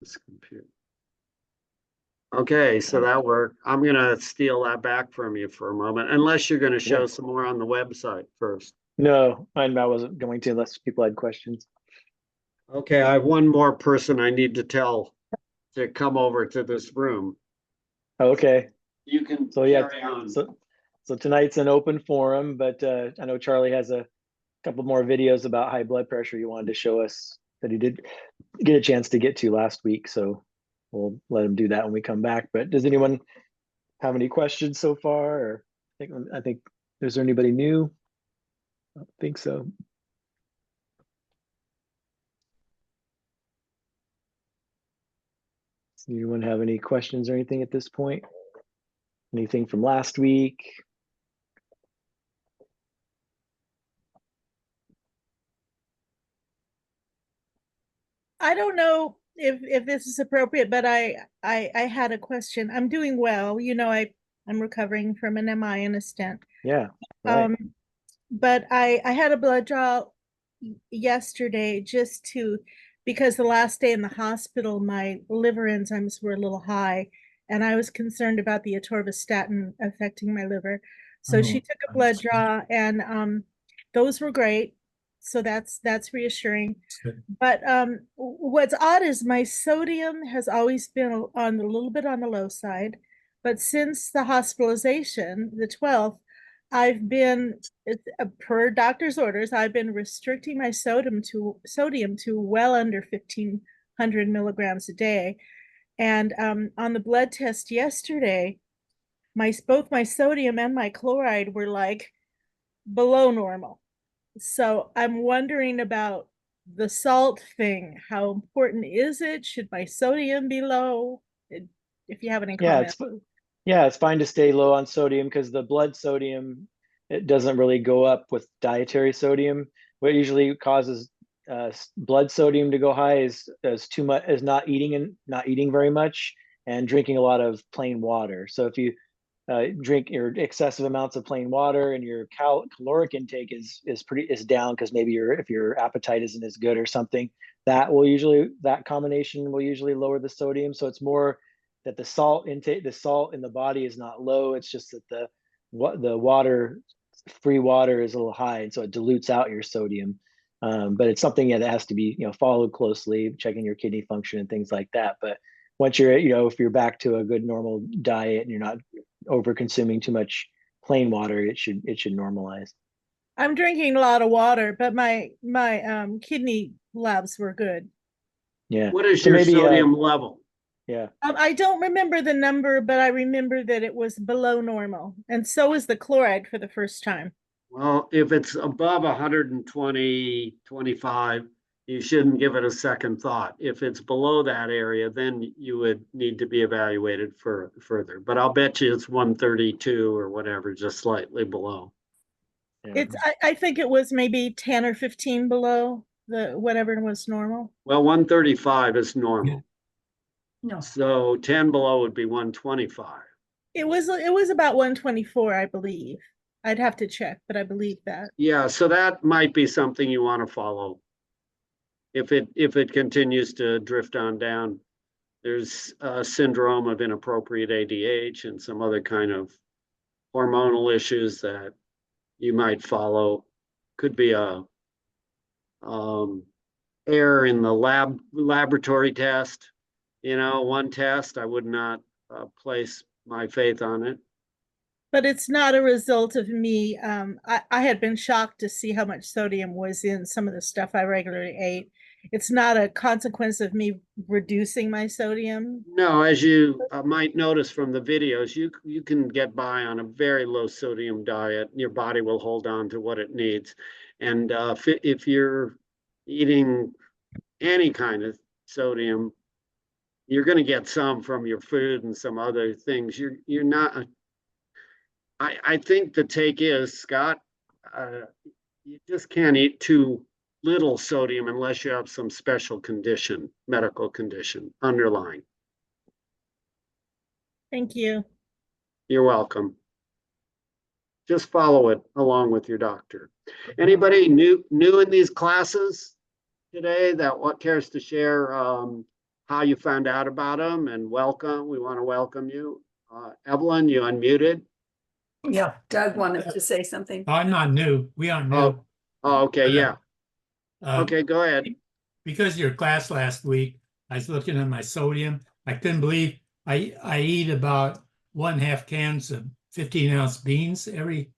This computer. Okay, so that worked. I'm gonna steal that back from you for a moment, unless you're gonna show Yeah. some more on the website first. No, I wasn't going to unless people had questions. Okay, I have one more person I need to tell to come over to this room. Okay. You can So yeah, carry on. so tonight's an open forum, but I know Charlie has a couple more videos about high blood pressure he wanted to show us that he did get a chance to get to last week. So we'll let him do that when we come back. But does anyone have any questions so far? Or I think is there anybody new? I don't think so. Does anyone have any questions or anything at this point? Anything from last week? I don't know if this is appropriate, but I had a question. I'm doing well. I'm recovering from an MI and a stent. Yeah, right. Um, but I had a blood draw yesterday because the last day in the hospital, my liver enzymes were a little high, and I was concerned about the atorvastatin affecting my liver. So she took a blood draw, and those were great. So that's reassuring. But what's odd is my sodium has always been on a little bit on the low side, but since the hospitalization, the 12th, I've been per doctor's orders, I've been restricting my sodium to well under 1,500 milligrams a day. And on the blood test yesterday, both my sodium and my chloride were like below normal. So I'm wondering about the salt thing. How important is it? Should my sodium be low? If you have any Yeah, comments. it's fine to stay low on sodium because the blood sodium, it doesn't really go up with dietary sodium. What usually causes blood sodium to go high is too much, is not eating very much and drinking a lot of plain water. So if you drink your excessive amounts of plain water and your caloric intake is down because maybe if your appetite isn't as good or something, that combination will usually lower the sodium. So it's more that the salt in the body is not low. It's just that the water, free water, is a little high, and so it dilutes out your sodium. But it's something that has to be followed closely, checking your kidney function and things like that. But once you're if you're back to a good normal diet and you're not over consuming too much plain water, it should normalize. I'm drinking a lot of water, but my kidney labs were good. Yeah. What is So your maybe sodium level? yeah. I don't remember the number, but I remember that it was below normal, and so is the chloride for the first time. Well, if it's above 120, 25, you shouldn't give it a second thought. If it's below that area, then you would need to be evaluated further. But I'll bet you it's 132 or whatever, just slightly below. Yeah. I think it was maybe 10 or 15 below the whatever was normal. Well, 135 is normal. No. So 10 below would be 125. It was about 124, I believe. I'd have to check, but I believe that. Yeah, so that might be something you want to follow. If it continues to drift on down, there's a syndrome of inappropriate ADH and some other kind of hormonal issues that you might follow. Could be a error in the laboratory test. One test, I would not place my faith on it. But it's not a result of me. I had been shocked to see how much sodium was in some of the stuff I regularly ate. It's not a consequence of me reducing my sodium. No, as you might notice from the videos, you can get by on a very low sodium diet. Your body will hold on to what it needs. And if you're eating any kind of sodium, you're going to get some from your food and some other things. You're not. I think the take is, Scott, you just can't eat too little sodium unless you have some special condition, medical condition underlying. Thank you. You're welcome. Just follow it along with your doctor. Anybody new in these classes today that what cares to share how you found out about them, and welcome. We want to welcome you. Evelyn, you unmuted. Yeah, Doug wanted to say something. I'm not new. We aren't Oh, new. okay, yeah. Uh, Okay, go ahead. Because of your class last week, I was looking at my sodium. I couldn't believe I eat about 1.5 cans of 15-ounce beans every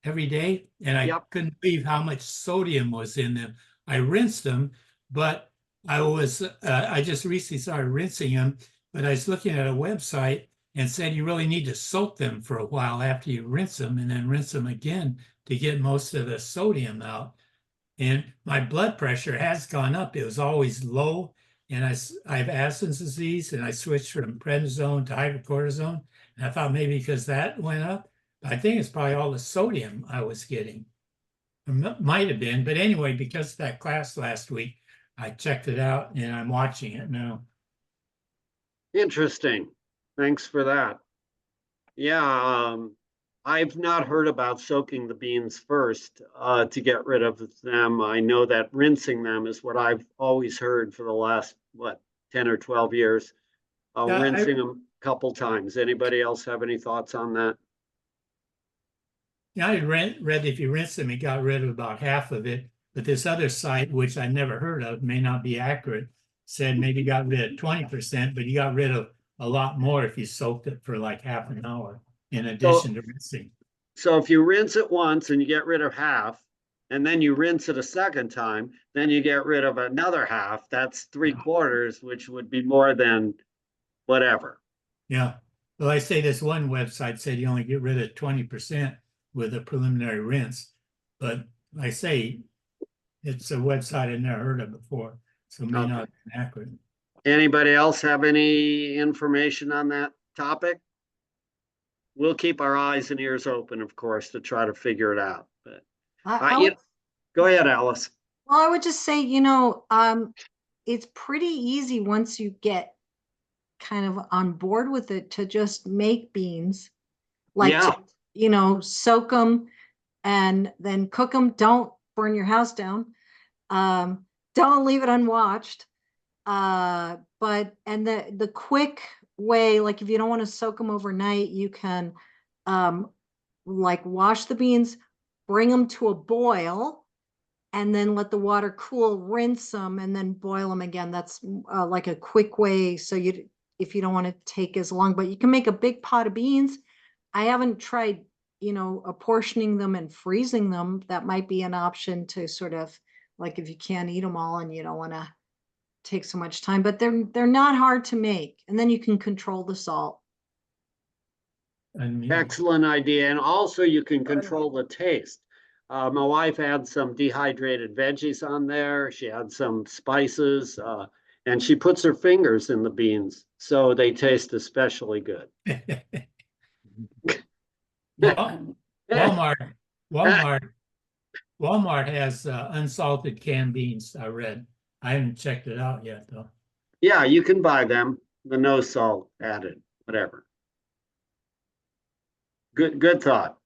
day, and I Yep. couldn't believe how much sodium was in them. I rinsed them, but I just recently started rinsing them, but I was looking at a website and said you really need to soak them for a while after you rinse them and then rinse them again to get most of the sodium out. And my blood pressure has gone up. It was always low, and I have Addison's disease, and I switched from prednisone to hydrocortisone. And I thought maybe because that went up, but I think it's probably all the sodium I was getting. Might have been, but anyway, because of that class last week, I checked it out and I'm watching it now. Interesting. Thanks for that. Yeah, I've not heard about soaking the beans first to get rid of them. I know that rinsing them is what I've always heard for the last, 10 or 12 years. Yeah, Rinsing them a couple times. Anybody else have any thoughts on that? I read if you rinse them, it got rid of about half of it. But this other site, which I never heard of, may not be accurate, said maybe got rid of 20%, but you got rid of a lot more if you soaked it for like half an hour in addition to rinsing. So if you rinse it once and you get rid of half, and then you rinse it a second time, then you get rid of another half, that's 3/4, which would be more than whatever. Yeah. Well, I say this one website said you only get rid of 20% with a preliminary rinse. But I say it's a website I never heard of before, so it may Okay. not be accurate. Anybody else have any information on that topic? We'll keep our eyes and ears open, of course, to try to figure it out. But go ahead, Alice. Well, I would just say, it's pretty easy once you get kind of on board with it to just make beans, like, Yeah. soak them and then cook them. Don't burn your house down. Don't leave it unwatched. And the quick way, like if you don't want to soak them overnight, you can like wash the beans, bring them to a boil, and then let the water cool, rinse them, and then boil them again. That's like a quick way. So if you don't want to take as long, but you can make a big pot of beans. I haven't tried, apportioning them and freezing them. That might be an option to sort of, like, if you can't eat them all and you don't want to take so much time, but they're not hard to make. And then you can control the salt. Excellent idea. And also you can control the taste. My wife had some dehydrated veggies on there. She had some spices, and she puts her fingers in the beans, so they taste especially good. Well, Walmart has unsalted canned beans, I read. I haven't checked it out yet, though. Yeah, you can buy them, the no salt added, whatever. Good thought.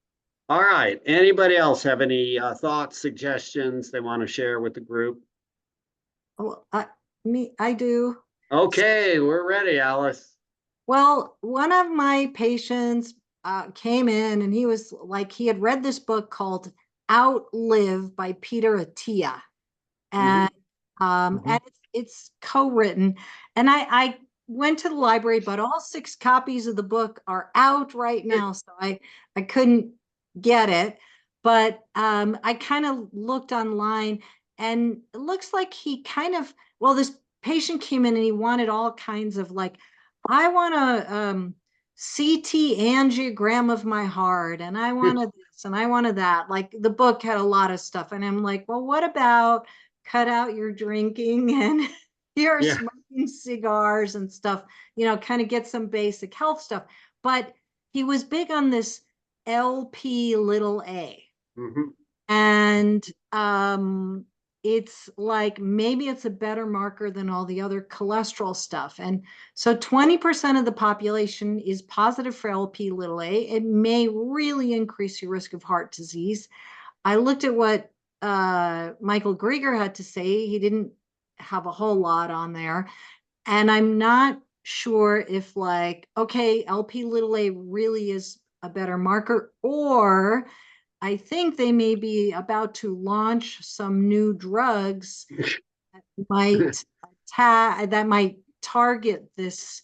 All right. Anybody else have any thoughts, suggestions they want to share with the group? Oh, I do. Okay, we're ready, Alice. Well, one of my patients came in and he was like, he had read this book called Outlive by Peter Attia. And and it's co-written. And I went to the library, but all 6 copies of the book are out right now. So I couldn't get it. But I kind of looked online and it looks like he kind of, well, this patient came in and he wanted all kinds of, like, I want a CT angiogram of my heart, and I wanted this and I wanted that. Like, the book had a lot of stuff. And I'm like, well, what about cut out your drinking and you're smoking cigars and stuff, kind of get some basic health stuff. But he was big on this LP little a. And it's like, maybe it's a better marker than all the other cholesterol stuff. And so 20% of the population is positive for LP little a. It may really increase your risk of heart disease. I looked at what Michael Grieger had to say. He didn't have a whole lot on there. And I'm not sure if like, okay, LP little a really is a better marker, or I think they may be about to launch some new drugs that might that might target this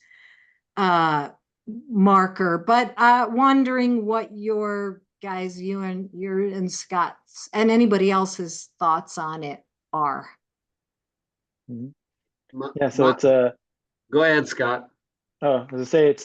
marker. But wondering what your guys, you and Scott's and anybody else's thoughts on it are. Mhm. My- Yeah, so my- it's a Go ahead, Scott. oh, as I say,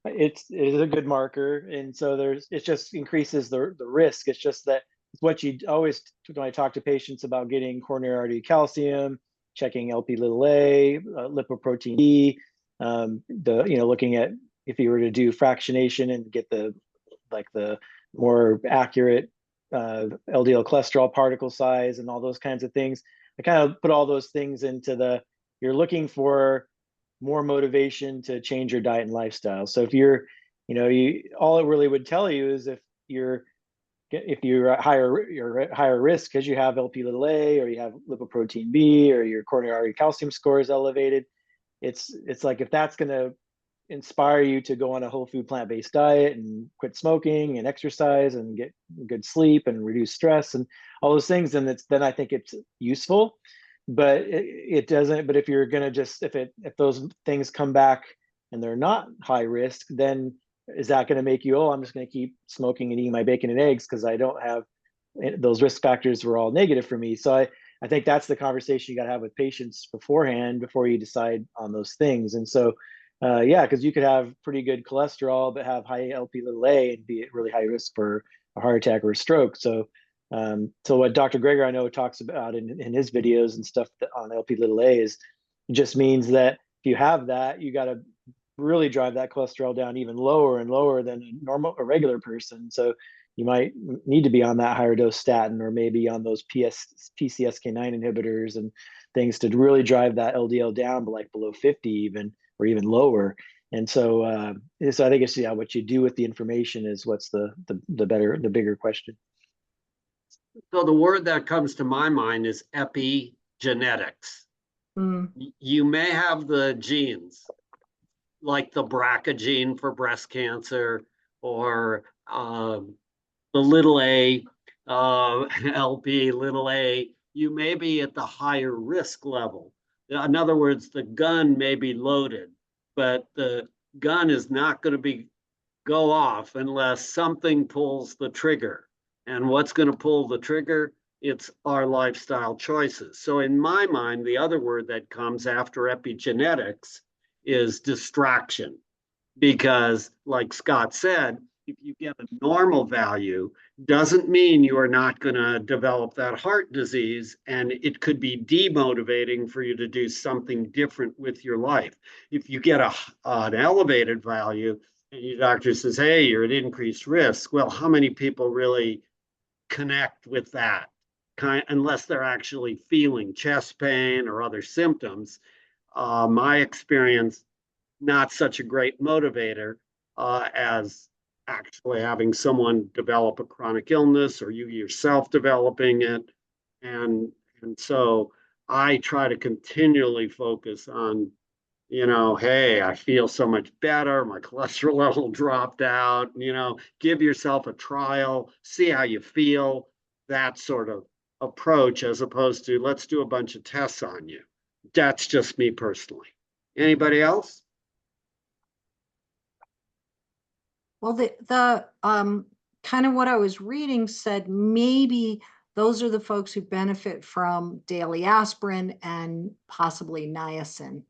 it is a good marker, and so it just increases the risk. It's just that it's what you always when I talk to patients about getting coronary artery calcium, checking LP little a, lipoprotein B, looking at if you were to do fractionation and get the more accurate LDL cholesterol particle size and all those kinds of things. I kind of put all those things into you're looking for more motivation to change your diet and lifestyle. So if all it really would tell you is if you're at higher risk because you have LP little a, or you have lipoprotein B, or your coronary artery calcium score is elevated. It's like if that's going to inspire you to go on a whole food plant-based diet and quit smoking and exercise and get good sleep and reduce stress and all those things, then I think it's useful. But it doesn't. But if you're gonna if those things come back and they're not high risk, then is that going to make you, I'm just going to keep smoking and eating my bacon and eggs because I don't have those risk factors were all negative for me. So I think that's the conversation you got to have with patients beforehand before you decide on those things. And so yeah, because you could have pretty good cholesterol but have high LP little a and be at really high risk for a heart attack or a stroke. So what Dr. Greger I know talks about in his videos and stuff on LP little a is it just means that if you have that, you got to really drive that cholesterol down even lower and lower than a regular person. So you might need to be on that higher dose statin or maybe on those PCSK9 inhibitors and things to really drive that LDL down below 50 even, or even lower. And so I think it's what you do with the information is what's the bigger question. So the word that comes to my mind is epigenetics. You may have the genes, like the BRCA gene for breast cancer, or the little a, LP little a. You may be at the higher risk level. In other words, the gun may be loaded, but the gun is not going to go off unless something pulls the trigger. And what's going to pull the trigger? It's our lifestyle choices. So in my mind, the other word that comes after epigenetics is distraction. Because like Scott said, if you get a normal value, doesn't mean you are not going to develop that heart disease, and it could be demotivating for you to do something different with your life. If you get an elevated value and your doctor says, hey, you're at increased risk, well, how many people really connect with that? Unless they're actually feeling chest pain or other symptoms. My experience, not such a great motivator as actually having someone develop a chronic illness or you yourself developing it. And so I try to continually focus on, hey, I feel so much better. My cholesterol level dropped out. Give yourself a trial, see how you feel, that sort of approach, as opposed to let's do a bunch of tests on you. That's just me personally. Anybody else? Well, the kind of what I was reading said maybe those are the folks who benefit from daily aspirin and possibly niacin.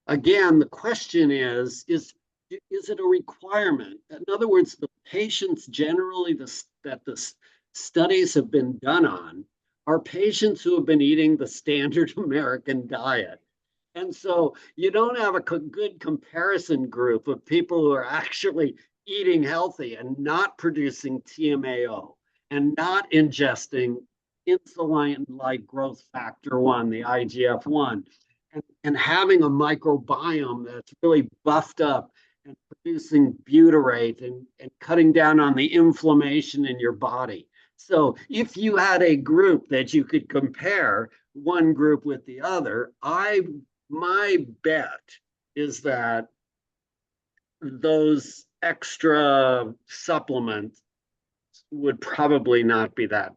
Again, the question is it a requirement? In other words, the patients generally that the studies have been done on are patients who have been eating the standard American diet. And so you don't have a good comparison group of people who are actually eating healthy and not producing TMAO and not ingesting insulin like growth factor 1, the IGF-1, and having a microbiome that's really buffed up and producing butyrate and cutting down on the inflammation in your body. So if you had a group that you could compare one group with the other. My bet is that those extra supplements would probably not be that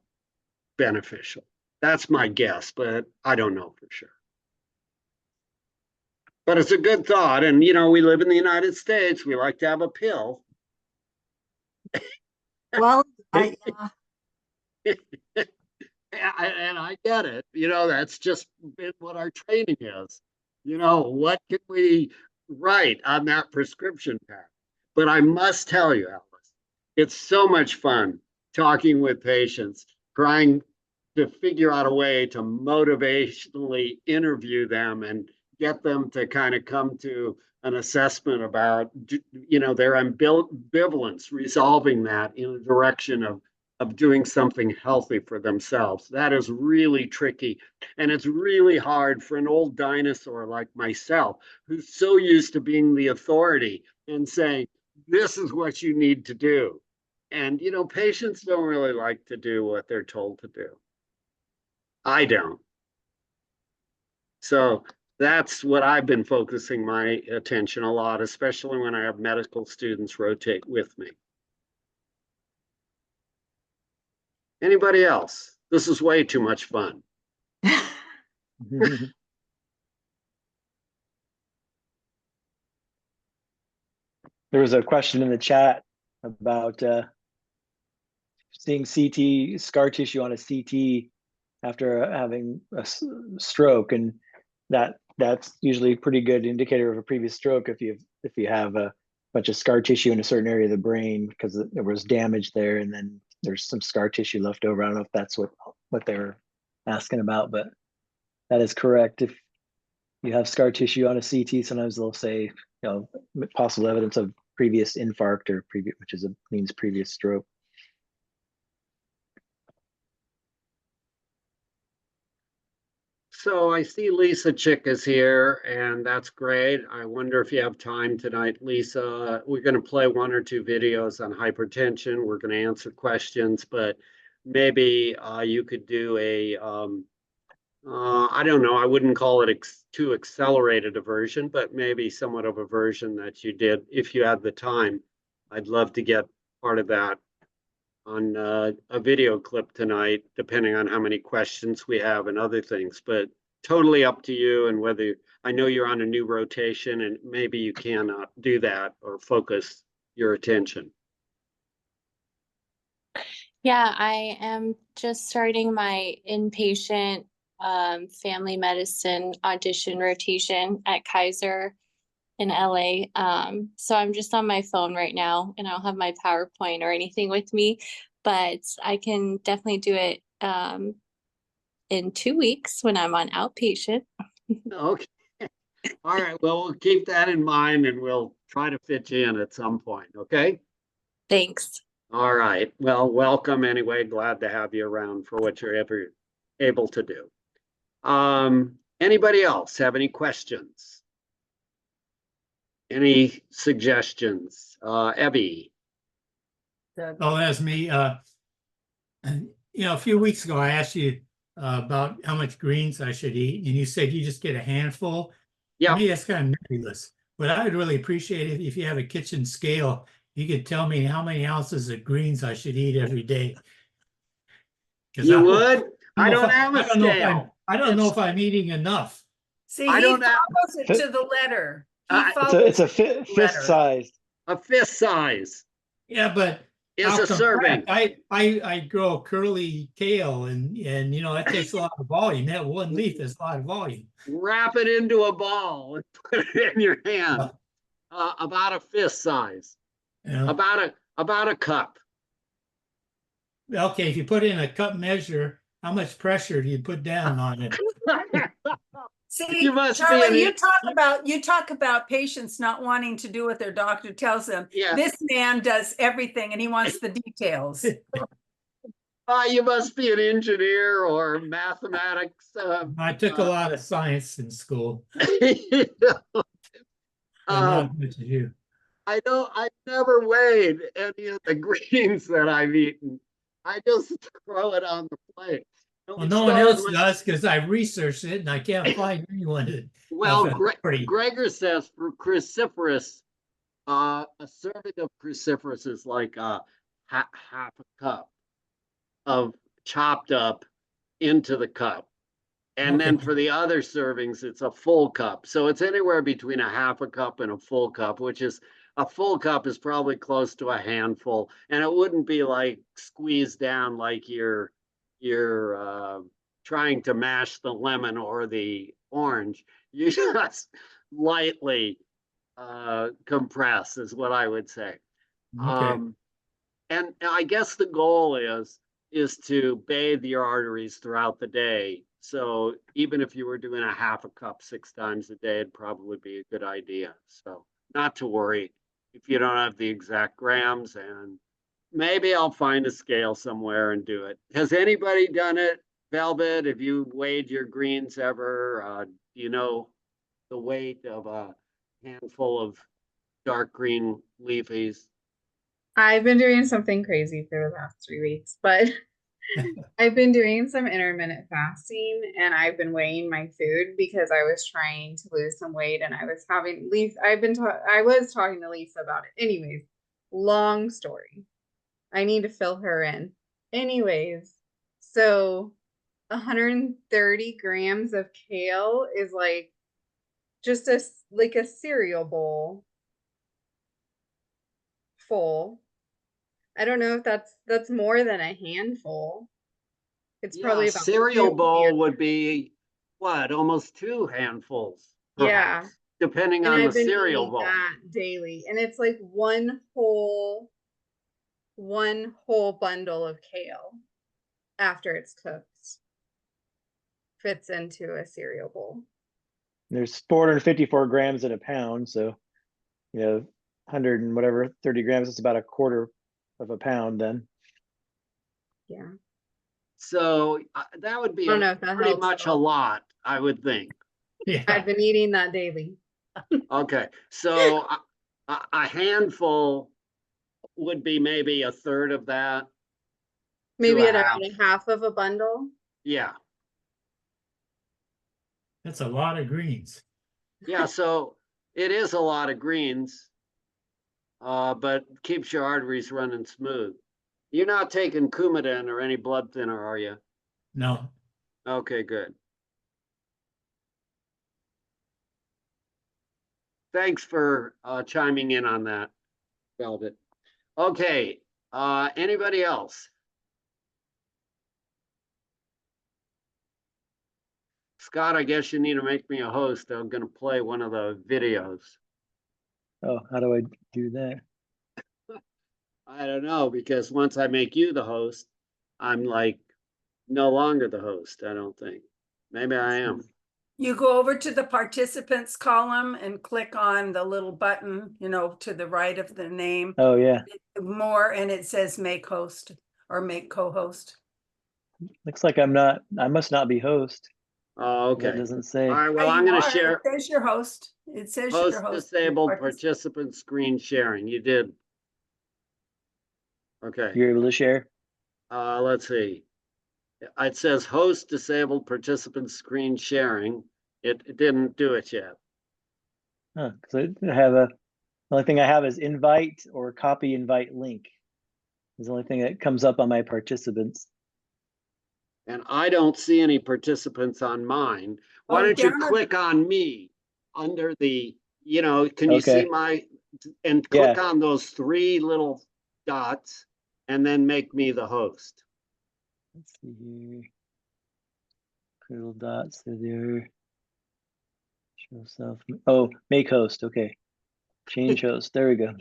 beneficial. That's my guess, but I don't know for sure. But it's a good thought. And, we live in the United States. We like to have a pill. Well, And I get it. That's just been what our training is. What can we write on that prescription pad? But I must tell you, Alice, it's so much fun talking with patients, trying to figure out a way to motivationally interview them and get them to kind of come to an assessment about, their ambivalence, resolving that in a direction of doing something healthy for themselves. That is really tricky. And it's really hard for an old dinosaur like myself, who's so used to being the authority and saying, this is what you need to do. And, patients don't really like to do what they're told to do. I don't. So that's what I've been focusing my attention a lot, especially when I have medical students rotate with me. Anybody else? This is way too much fun. There was a question in the chat about seeing CT scar tissue on a CT after having a stroke, and that's usually a pretty good indicator of a previous stroke if you have a bunch of scar tissue in a certain area of the brain because there was damage there, and then there's some scar tissue left over. I don't know if that's what they're asking about, but that is correct. If you have scar tissue on a CT, sometimes they'll say, possible evidence of previous infarct or previous, which means previous stroke. So I see Lisa Chick is here, and that's great. I wonder if you have time tonight, Lisa. We're going to play one or two videos on hypertension. We're going to answer questions, but maybe you could do I don't know, I wouldn't call it too accelerated a version, but maybe somewhat of a version that you did if you had the time. I'd love to get part of that on a video clip tonight, depending on how many questions we have and other things, but totally up to you. And whether, I know you're on a new rotation and maybe you cannot do that or focus your attention. Yeah, I am just starting my inpatient family medicine audition rotation at Kaiser in LA. So I'm just on my phone right now and I don't have my PowerPoint or anything with me, but I can definitely do it in 2 weeks when I'm on outpatient. Okay. All right. Well, we'll keep that in mind and we'll try to fit you in at some point. Okay. Thanks. All right. Well, welcome anyway. Glad to have you around for what you're ever able to do. Anybody else have any questions? Any suggestions? Evie. Oh, that's me. A few weeks ago, I asked you about how much greens I should eat, and you said you just get a handful. Yeah. To me, that's kind of nebulous, but I would really appreciate it if you have a kitchen scale. You could tell me how many ounces of greens I should eat every day. You would? I don't have a scale. I don't know if I'm eating enough. See, I he don't have- follows it to the letter. He It's a follows it to the fist letter. size. A fist size Yeah, but is I'll a serving. I grow curly kale and that takes a lot of volume. That one leaf is a lot of volume. Wrap it into a ball and put it in your hand. About a fist size. Yeah. About a cup. Okay, if you put in a cup measure, how much pressure do you put down on it? See, You must be Charlie, an- you talk about patients not wanting to do what their doctor tells them. Yeah. This man does everything and he wants the details. You must be an engineer or mathematics. I took a lot of science in school, but Um, not much of you. I've never weighed any of the greens that I've eaten. I just throw it on the plate. Well, no one else does because I researched it and I can't find anyone. Well, of authority. Gregor says for cruciferous, a serving of cruciferous is like half a cup of chopped up into the cup. And then Okay. for the other servings, it's a full cup. So it's anywhere between a half a cup and a full cup, which is a full cup is probably close to a handful. And it wouldn't be like squeezed down like you're trying to mash the lemon or the orange. You just lightly compress is what I would say. Okay. And I guess the goal is to bathe your arteries throughout the day. So even if you were doing a half a cup 6 times a day, it'd probably be a good idea. So not to worry if you don't have the exact grams, and maybe I'll find a scale somewhere and do it. Has anybody done it? Velvet, have you weighed your greens ever? Do you know the weight of a handful of dark green leafies? I've been doing something crazy for the last 3 weeks, but I've been doing some intermittent fasting and I've been weighing my food because I was trying to lose some weight and I was having Lisa, I was talking to Lisa about it. Anyways, long story. I need to fill her in. Anyways, so 130 grams of kale is like just a cereal bowl full. I don't know if that's more than a handful. It's probably about cereal 2 bowl handfuls. would be what, almost 2 handfuls, Yeah. perhaps, depending And on the I've been cereal eating bowl. that daily. And it's like one whole bundle of kale after it's cooked fits into a cereal bowl. There's 454 grams in a pound, so 100 and whatever 30 grams. It's about a quarter of a pound then. Yeah. So that would be I don't know if that pretty helps much at a all. lot, I would think. Yeah. I've been eating that daily. Okay, so a handful would be maybe a third of that. Maybe a at around a half of a bundle. Yeah, That's a lot of greens. yeah. So it is a lot of greens, but keeps your arteries running smooth. You're not taking Coumadin or any blood thinner, are you? No. Okay, good. Thanks for chiming in on that, Velvet. Okay, anybody else? Scott, I guess you need to make me a host. I'm gonna play one of the videos. Oh, how do I do that? I don't know, because once I make you the host, I'm like no longer the host, I don't think. Maybe I am. You go over to the participants column and click on the little button, to the right of the name. Oh yeah, More, and it says make host or make co-host. looks like I must not be host. Oh, That okay. doesn't say. All right, well, Yeah, I'm you gonna are. share It says your host. It says host your host. disabled participant screen sharing. You did. Okay, You're able to share. let's see. It says host disabled participant screen sharing. It didn't do it yet. Huh, because I have the only thing I have is invite or copy invite link. Is the only thing that comes up on my participants. And I don't see any participants on mine. Why Oh, don't you down at- click on me under the, can you see Okay. and click Yeah. on those 3 little dots and then make me the host. Let's see here. Little dots are there. Show self. Oh, make host. Okay. Change host. There we go.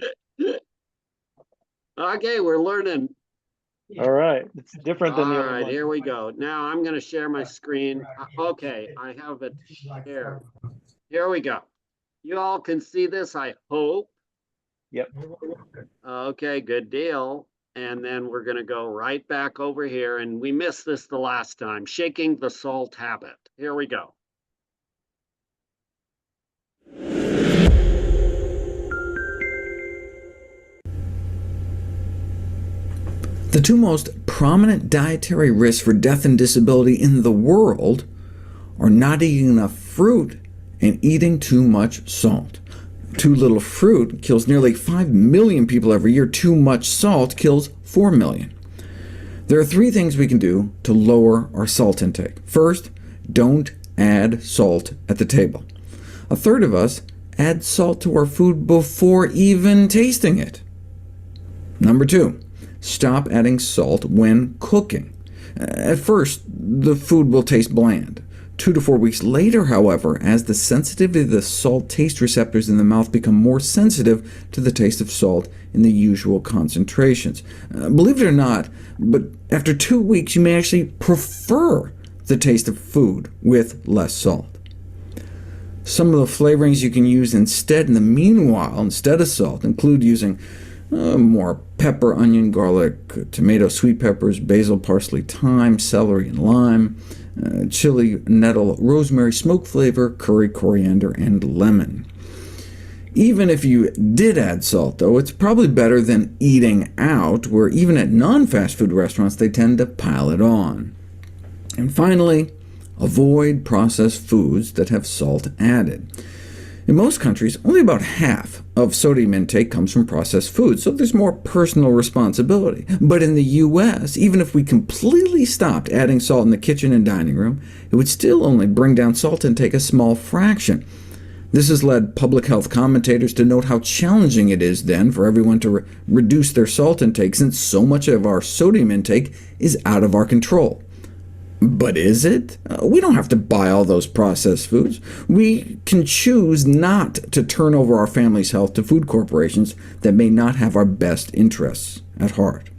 Okay, we're learning. All right. It's different than the All other right, one. here we go. Now I'm going to share my screen. Okay, I have it shared. Here we go. You all can see this, I hope. Yep. Okay, good deal. And then we're going to go right back over here. And we missed this the last time, shaking the salt habit. Here we go. The two most prominent dietary risks for death and disability in the world are not eating enough fruit and eating too much salt. Too little fruit kills nearly 5 million people every year. Too much salt kills 4 million. There are 3 things we can do to lower our salt intake. First, don't add salt at the table. A third of us add salt to our food before even tasting it. Number 2, stop adding salt when cooking. At first, the food will taste bland. 2 to 4 weeks later, however, as the sensitivity of the salt taste receptors in the mouth become more sensitive to the taste of salt in the usual concentrations. Believe it or not, but after 2 weeks you may actually prefer the taste of food with less salt. Some of the flavorings you can use instead in the meanwhile, instead of salt, include using more pepper, onion, garlic, tomato, sweet peppers, basil, parsley, thyme, celery, and lime, chili, nettle, rosemary, smoke flavor, curry, coriander, and lemon. Even if you did add salt, though, it's probably better than eating out, where even at non-fast food restaurants they tend to pile it on. And finally, avoid processed foods that have salt added. In most countries, only about half of sodium intake comes from processed foods, so there's more personal responsibility. But in the U.S., even if we completely stopped adding salt in the kitchen and dining room, it would still only bring down salt intake a small fraction. This has led public health commentators to note how challenging it is then for everyone to reduce their salt intake, since so much of our sodium intake is out of our control. But is it? We don't have to buy all those processed foods. We can choose not to turn over our family's health to food corporations that may not have our best interests at heart.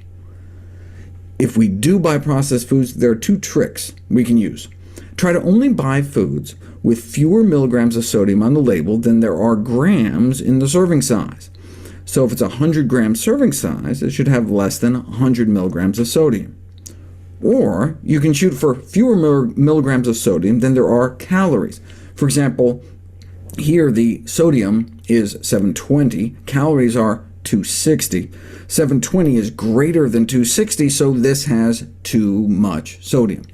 If we do buy processed foods, there are 2 tricks we can use. Try to only buy foods with fewer milligrams of sodium on the label than there are grams in the serving size. So if it's a 100-gram serving size, it should have less than 100 milligrams of sodium. Or you can shoot for fewer milligrams of sodium than there are calories. For example, here the sodium is 720, calories are 260. 720 is greater than 260, so this has too much sodium.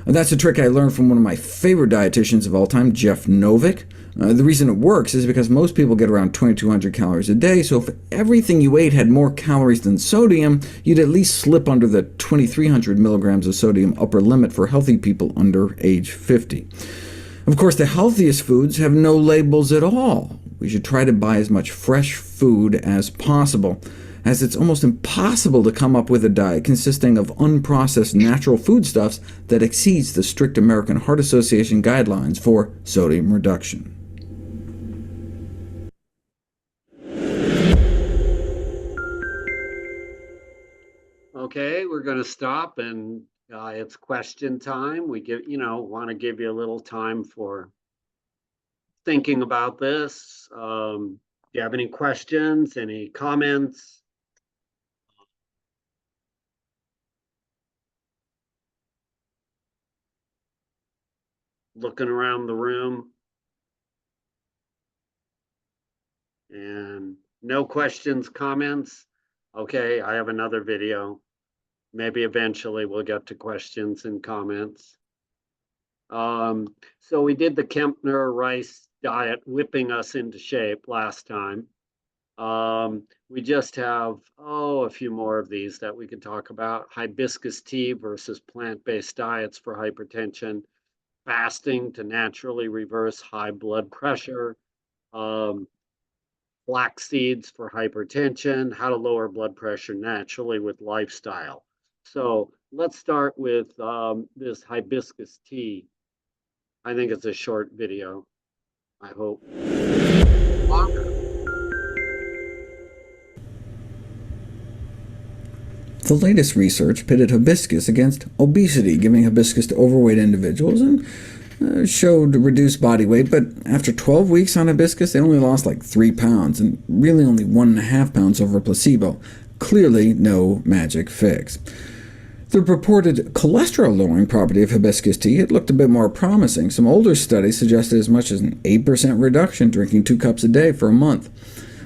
And that's a trick I learned from one of my favorite dietitians of all time, Jeff Novick. The reason it works is because most people get around 2,200 calories a day, so if everything you ate had more calories than sodium, you'd at least slip under the 2,300 milligrams of sodium upper limit for healthy people under age 50. Of course, the healthiest foods have no labels at all. We should try to buy as much fresh food as possible, as it's almost impossible to come up with a diet consisting of unprocessed natural foodstuffs that exceeds the strict American Heart Association guidelines for sodium reduction. Okay, we're going to stop, and it's question time. We want to give you a little time for thinking about this. Do you have any questions, any comments? Looking around the room. And no questions, comments? Okay, I have another video. Maybe eventually we'll get to questions and comments. So we did the Kempner rice diet, whipping us into shape last time. We just have, a few more of these that we could talk about. Hibiscus tea versus plant-based diets for hypertension, fasting to naturally reverse high blood pressure, flax seeds for hypertension, how to lower blood pressure naturally with lifestyle. So let's start with this hibiscus tea. I think it's a short video, I hope. The latest research pitted hibiscus against obesity, giving hibiscus to overweight individuals, and showed reduced body weight, but after 12 weeks on hibiscus, they only lost like 3 pounds, and really only 1.5 pounds over placebo. Clearly no magic fix. The purported cholesterol-lowering property of hibiscus tea had looked a bit more promising. Some older studies suggested as much as an 8% reduction drinking 2 cups a day for a month.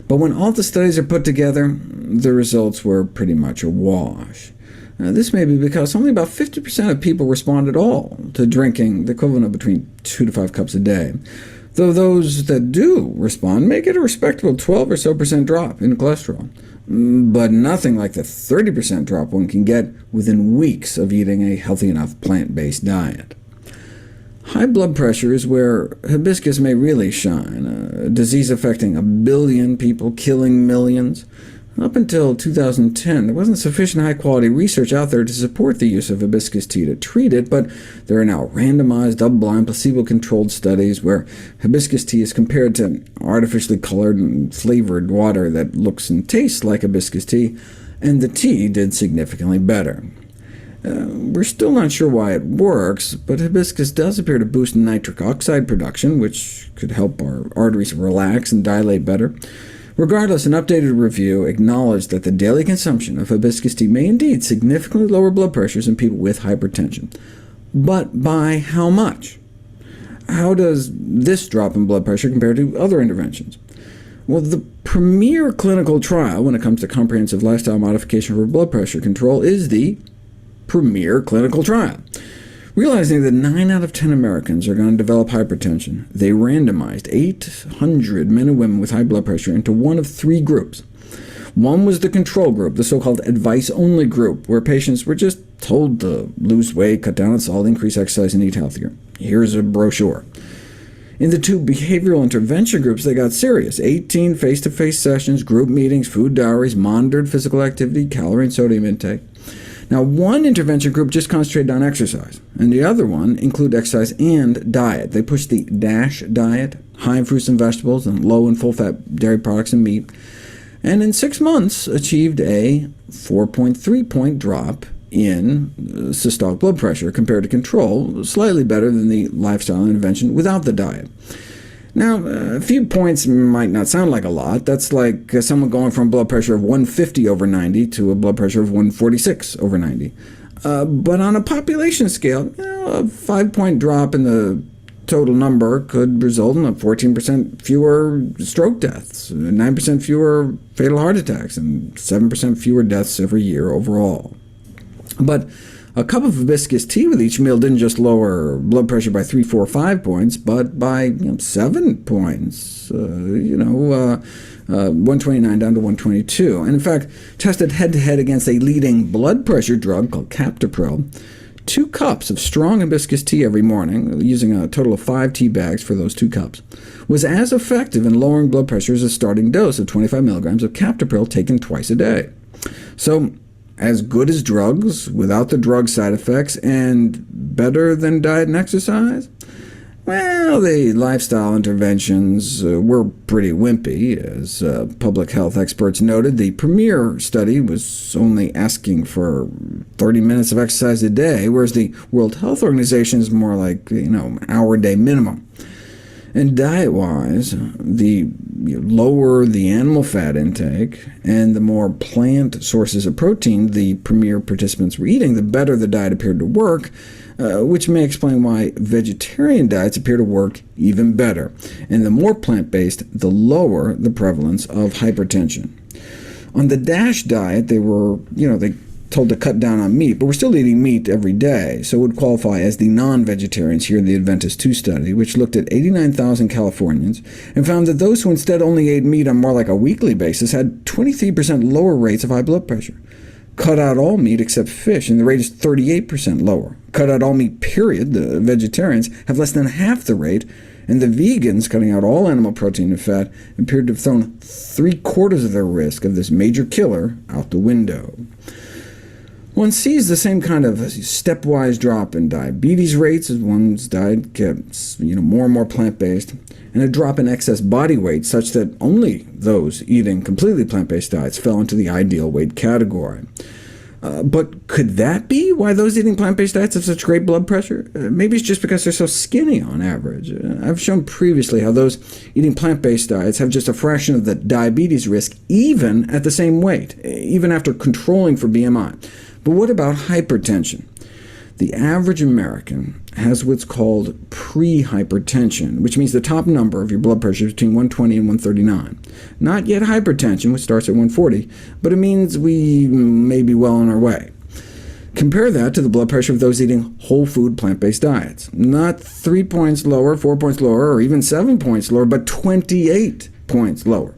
But when all the studies are put together, the results were pretty much a wash. This may be because only about 50% of people respond at all to drinking the equivalent of between 2 to 5 cups a day, though those that do respond may get a respectable 12% or so drop in cholesterol, but nothing like the 30% drop one can get within weeks of eating a healthy enough plant-based diet. High blood pressure is where hibiscus may really shine, a disease affecting 1 billion people, killing millions. Up until 2010, there wasn't sufficient high-quality research out there to support the use of hibiscus tea to treat it, but there are now randomized, double-blind, placebo-controlled studies where hibiscus tea is compared to artificially colored and flavored water that looks and tastes like hibiscus tea, and the tea did significantly better. We're still not sure why it works, but hibiscus does appear to boost nitric oxide production, which could help our arteries relax and dilate better. Regardless, an updated review acknowledged that the daily consumption of hibiscus tea may indeed significantly lower blood pressures in people with hypertension. But by how much? How does this drop in blood pressure compare to other interventions? Well, the premier clinical trial when it comes to comprehensive lifestyle modification for blood pressure control is the premier clinical trial. Realizing that 9 out of 10 Americans are going to develop hypertension, they randomized 800 men and women with high blood pressure into one of 3 groups. One was the control group, the so-called advice-only group, where patients were just told to lose weight, cut down on salt, increase exercise, and eat healthier. Here's a brochure. In the 2 behavioral intervention groups, they got serious. 18 face-to-face sessions, group meetings, food diaries, monitored physical activity, calorie and sodium intake. Now, one intervention group just concentrated on exercise, and the other one included exercise and diet. They pushed the DASH diet, high in fruits and vegetables, and low in full-fat dairy products and meat, and in 6 months achieved a 4.3-point drop in systolic blood pressure compared to control, slightly better than the lifestyle intervention without the diet. Now, a few points might not sound like a lot. That's like someone going from a blood pressure of 150 over 90 to a blood pressure of 146 over 90. But on a population scale, a 5-point drop in the total number could result in 14% fewer stroke deaths, 9% fewer fatal heart attacks, and 7% fewer deaths every year overall. But a cup of hibiscus tea with each meal didn't just lower blood pressure by 3, 4, 5 points, but by 7 points, 129 down to 122. And in fact, tested head-to-head against a leading blood pressure drug called captopril, 2 cups of strong hibiscus tea every morning, using a total of 5 tea bags for those 2 cups, was as effective in lowering blood pressure as a starting dose of 25 milligrams of captopril taken twice a day. So, as good as drugs, without the drug side effects, and better than diet and exercise? Well, the lifestyle interventions were pretty wimpy. As public health experts noted, the premier study was only asking for 30 minutes of exercise a day, whereas the World Health Organization is more like, an hour-a-day minimum. And diet-wise, the lower the animal fat intake and the more plant sources of protein the premier participants were eating, the better the diet appeared to work, which may explain why vegetarian diets appear to work even better. And the more plant-based, the lower the prevalence of hypertension. On the DASH diet, they were, they told to cut down on meat, but we're still eating meat every day, so would qualify as the non-vegetarians here in the Adventist 2 study, which looked at 89,000 Californians, and found that those who instead only ate meat on more like a weekly basis had 23% lower rates of high blood pressure. Cut out all meat except fish, and the rate is 38% lower. Cut out all meat, period. The vegetarians have less than half the rate, and the vegans, cutting out all animal protein and fat, appeared to have thrown 3/4 of their risk of this major killer out the window. One sees the same kind of stepwise drop in diabetes rates as one's diet gets more and more plant-based, and a drop in excess body weight such that only those eating completely plant-based diets fell into the ideal weight category. But could that be why those eating plant-based diets have such great blood pressure? Maybe it's just because they're so skinny on average. I've shown previously how those eating plant-based diets have just a fraction of the diabetes risk even at the same weight, even after controlling for BMI. But what about hypertension? The average American has what's called pre-hypertension, which means the top number of your blood pressure is between 120 and 139. Not yet hypertension, which starts at 140, but it means we may be well on our way. Compare that to the blood pressure of those eating whole food plant-based diets. Not 3 points lower, 4 points lower, or even 7 points lower, but 28 points lower.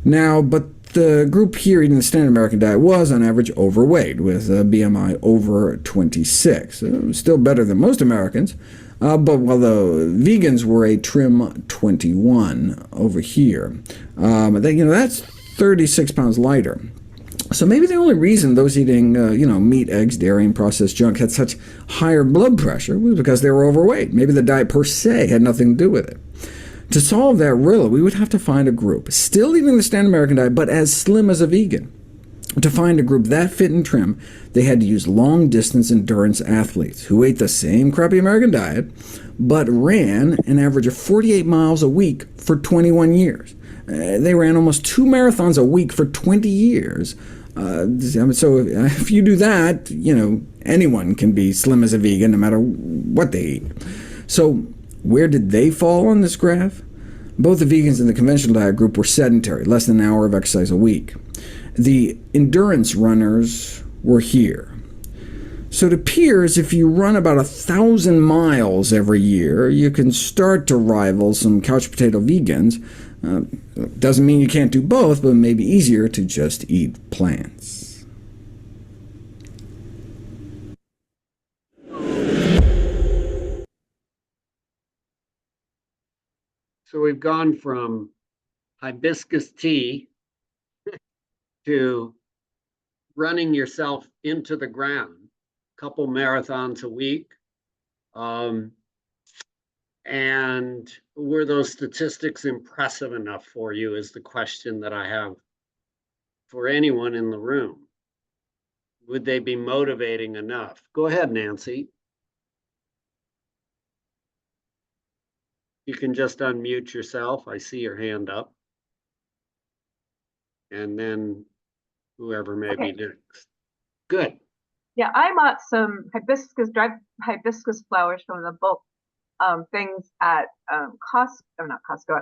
Now, but the group here eating the standard American diet was, on average, overweight, with a BMI over 26. Still better than most Americans, but while the vegans were a trim 21 over here, that's 36 pounds lighter. So maybe the only reason those eating meat, eggs, dairy, and processed junk had such higher blood pressure was because they were overweight. Maybe the diet per se had nothing to do with it. To solve that riddle, we would have to find a group still eating the standard American diet, but as slim as a vegan. To find a group that fit and trim, they had to use long-distance endurance athletes who ate the same crappy American diet, but ran an average of 48 miles a week for 21 years. They ran almost 2 marathons a week for 20 years. So if you do that, anyone can be slim as a vegan no matter what they eat. So where did they fall on this graph? Both the vegans and the conventional diet group were sedentary, less than an hour of exercise a week. The endurance runners were here. So it appears if you run about 1,000 miles every year, you can start to rival some couch potato vegans. Doesn't mean you can't do both, but it may be easier to just eat plants. So we've gone from hibiscus tea to running yourself into the ground, a couple marathons a week. And were those statistics impressive enough for you is the question that I have for anyone in the room. Would they be motivating enough? Go ahead, Nancy. You can just unmute yourself. I see your hand up. And then whoever may be next. Good. Yeah, I bought some dried hibiscus flowers from the bulk things at at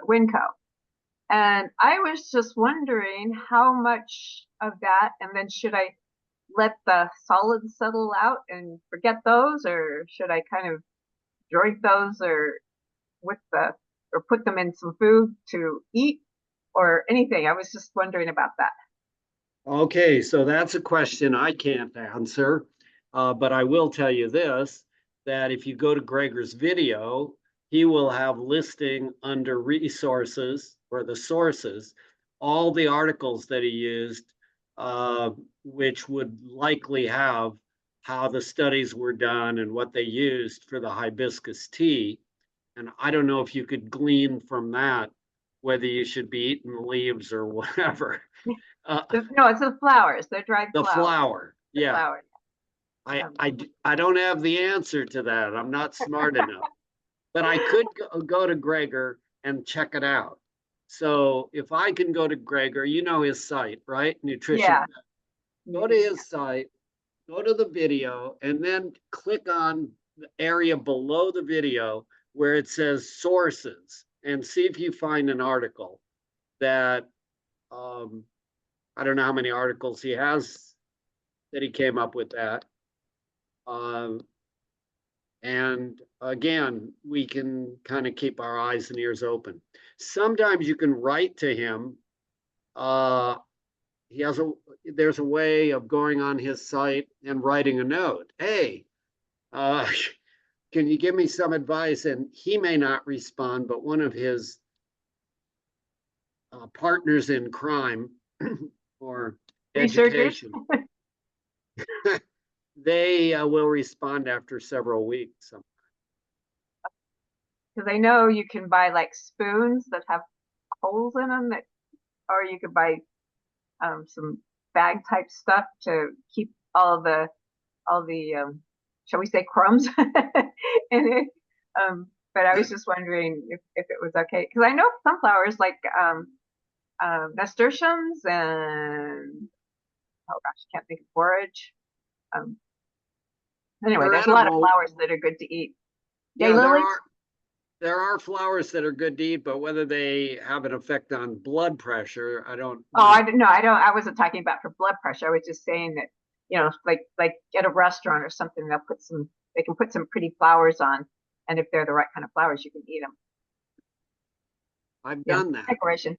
Winco. And I was just wondering how much of that, and then should I let the solids settle out and forget those, or should I kind of drink those or put them in some food to eat or anything? I was just wondering about that. Okay, so that's a question I can't answer, but I will tell you this, that if you go to Gregor's video, he will have listing under resources or the sources, all the articles that he used, which would likely have how the studies were done and what they used for the hibiscus tea. And I don't know if you could glean from that whether you should be eating leaves or whatever. No, it's the flowers. They're dried the flowers. Flower, yeah. Flower. I don't have the answer to that. I'm not smart enough. But I could go to Gregor and check it out. So if I can go to Gregor, you know his site, right? Nutrition. Yeah. Go to his site, go to the video, and then click on the area below the video where it says sources, and see if you find an article that, I don't know how many articles he has that he came up with that. And again, we can kind of keep our eyes and ears open. Sometimes you can write to him. There's a way of going on his site and writing a note. Hey, can you give me some advice? And he may not respond, but one of his partners in crime or education, they will respond after several weeks. Because I know you can buy like spoons that have holes in them, or you could buy some bag type stuff to keep all the shall we say crumbs in it. But I was just wondering if it was okay, because I know sunflowers like nasturtiums and oh gosh, I can't think of forage. Anyway, They're there's a lot of edible. flowers that are good to eat. Yeah, Daylilies? there are flowers that are good to eat, but whether they have an effect on blood pressure, I don't Oh, know. I didn't know. I wasn't talking about for blood pressure. I was just saying that, like at a restaurant or something, they can put some pretty flowers on. And if they're the right kind of flowers, you can eat them. I've Yeah, done that. decoration.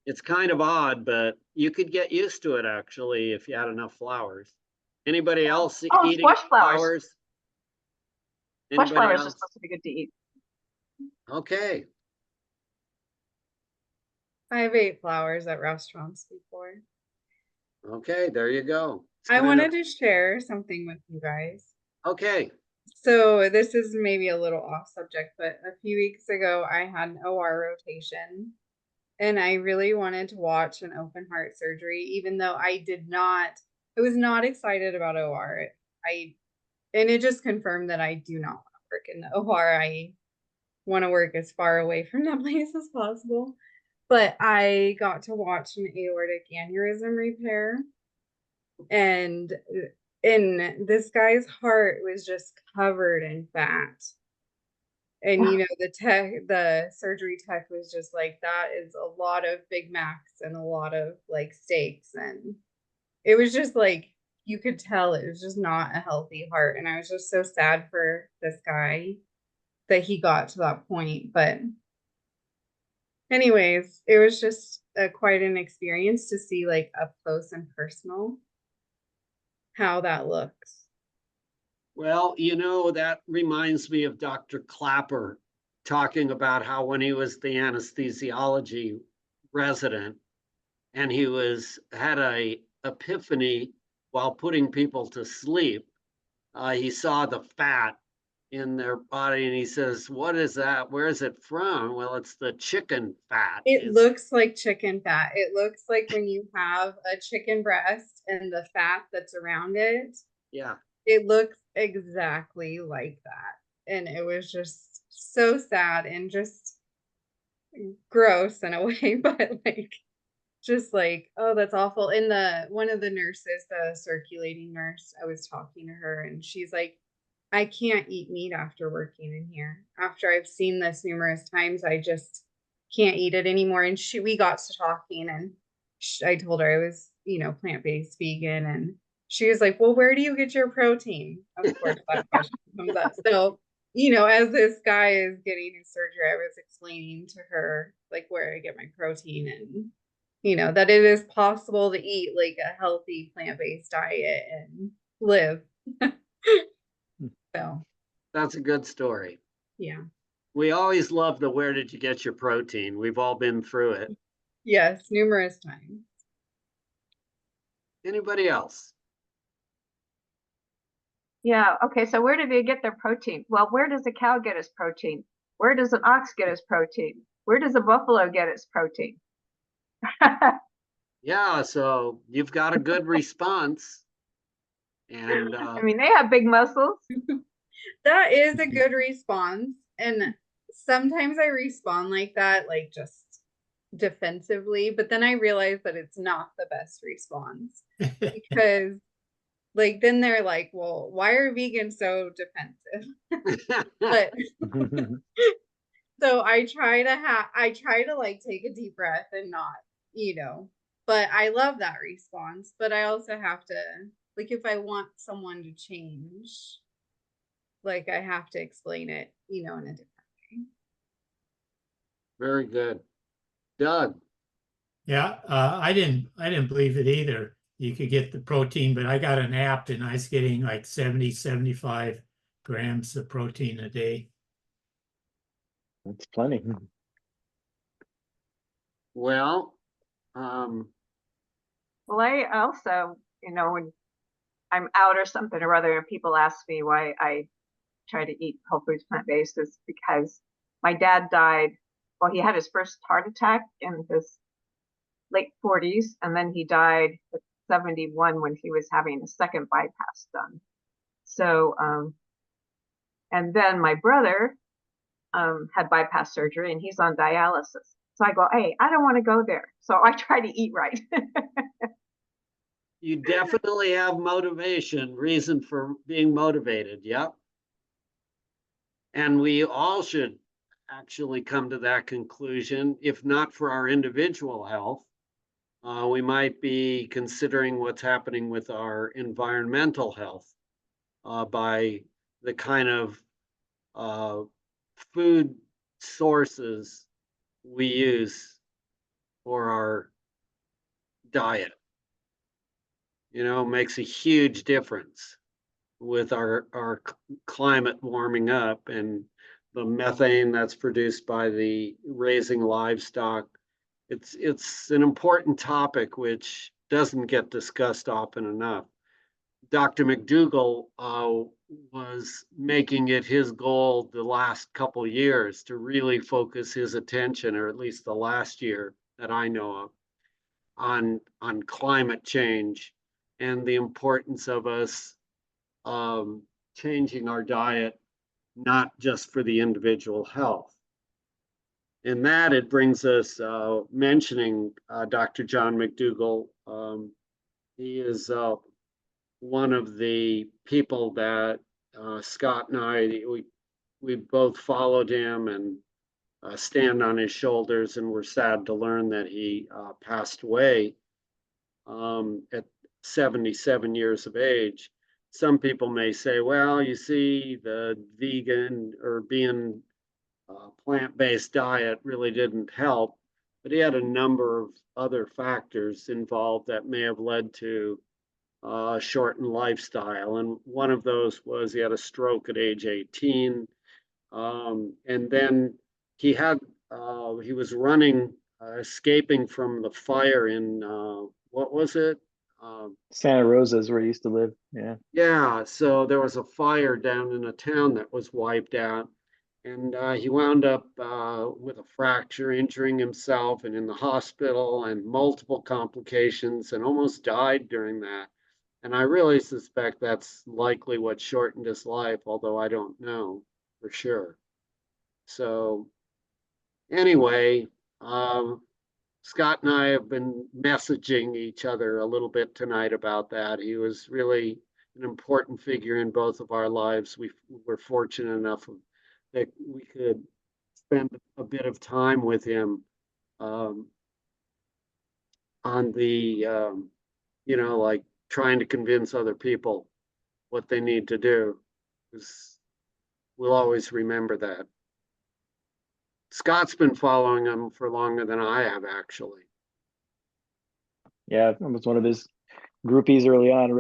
It's kind of odd, but you could get used to it actually if you had enough flowers. Anybody else Oh, eating squash flowers. flowers? Squash Anybody flowers are else? supposed to be good to eat. Okay. I've ate flowers at restaurants before. Okay, there you go. It's I kind wanted of- to share something with you guys. Okay. So this is maybe a little off subject, but a few weeks ago I had an OR rotation and I really wanted to watch an open heart surgery, even though I was not excited about OR. And it just confirmed that I do not want to work in the OR. I want to work as far away from that place as possible. But I got to watch an aortic aneurysm repair. And this guy's heart was just covered in fat. And the surgery tech was just like, that is a lot of Big Macs and a lot of like steaks. And it was just like, you could tell it was just not a healthy heart. And I was just so sad for this guy that he got to that point. But anyways, it was just quite an experience to see like up close and personal how that looks. Well, that reminds me of Dr. Clapper talking about how when he was the anesthesiology resident and he had a epiphany while putting people to sleep, he saw the fat in their body and he says, "What is that? Where is it from?" Well, it's the chicken fat. It looks like chicken fat. It looks like when you have a chicken breast and the fat that's around it. Yeah. It looks exactly like that. And it was just so sad and just gross in a way, but like, just like, oh, that's awful. And one of the nurses, the circulating nurse, I was talking to her and she's like, I can't eat meat after working in here. After I've seen this numerous times, I just can't eat it anymore. And we got to talking and I told her I was, plant-based vegan. And she was like, well, where do you get your protein? Of course, that question comes up. So, as this guy is getting his surgery, I was explaining to her like where I get my protein and, that it is possible to eat like a healthy plant-based diet and live. So That's a good story. yeah. We always love the where did you get your protein? We've all been through it. Yes, numerous times. Anybody else? Yeah. Okay. So where do they get their protein? Well, where does a cow get its protein? Where does an ox get its protein? Where does a buffalo get its protein? Yeah, so you've got a good response. And I mean, they have big muscles. That is a good response. And sometimes I respond like that, like just defensively, but then I realize that it's not the best response because like then they're like, well, why are vegans so defensive? But so I try to like take a deep breath and not, but I love that response. But I also have to, like, if I want someone to change, like I have to explain it, in a different way. Very good. Doug. Yeah, I didn't believe it either. You could get the protein, but I got an app and I was getting like 70, 75 grams of protein a day. That's plenty. Well, Well, I also, when I'm out or something or other, and people ask me why I try to eat whole foods plant-based, is because my dad died. Well, he had his first heart attack in his late 40s, and then he died at 71 when he was having a second bypass done. So, and then my brother had bypass surgery, and he's on dialysis. So I go, hey, I don't want to go there. So I try to eat right. You definitely have motivation, reason for being motivated. Yep. And we all should actually come to that conclusion, if not for our individual health. We might be considering what's happening with our environmental health by the kind of food sources we use for our diet. You know, makes a huge difference with our climate warming up and the methane that's produced by the raising livestock. It's an important topic which doesn't get discussed often enough. Dr. McDougall was making it his goal the last couple years to really focus his attention, or at least the last year that I know of, on climate change and the importance of us changing our diet, not just for the individual health. In that, it brings us mentioning Dr. John McDougall. He is one of the people that Scott and I, we both followed him and stand on his shoulders, and we're sad to learn that he passed away at 77 years of age. Some people may say, well, you see, the vegan or being plant-based diet really didn't help, but he had a number of other factors involved that may have led to shortened lifestyle. And one of those was he had a stroke at age 18. And then he was running, escaping from the fire in, what was it? Santa Rosa is where he used to live. Yeah. Yeah, so there was a fire down in a town that was wiped out. And he wound up with a fracture, injuring himself and in the hospital and multiple complications, and almost died during that. And I really suspect that's likely what shortened his life, although I don't know for sure. So anyway, Scott and I have been messaging each other a little bit tonight about that. He was really an important figure in both of our lives. We were fortunate enough that we could spend a bit of time with him on the, like trying to convince other people what they need to do. Because we'll always remember that. Scott's been following him for longer than I have, actually. Yeah, I was one of his groupies early on.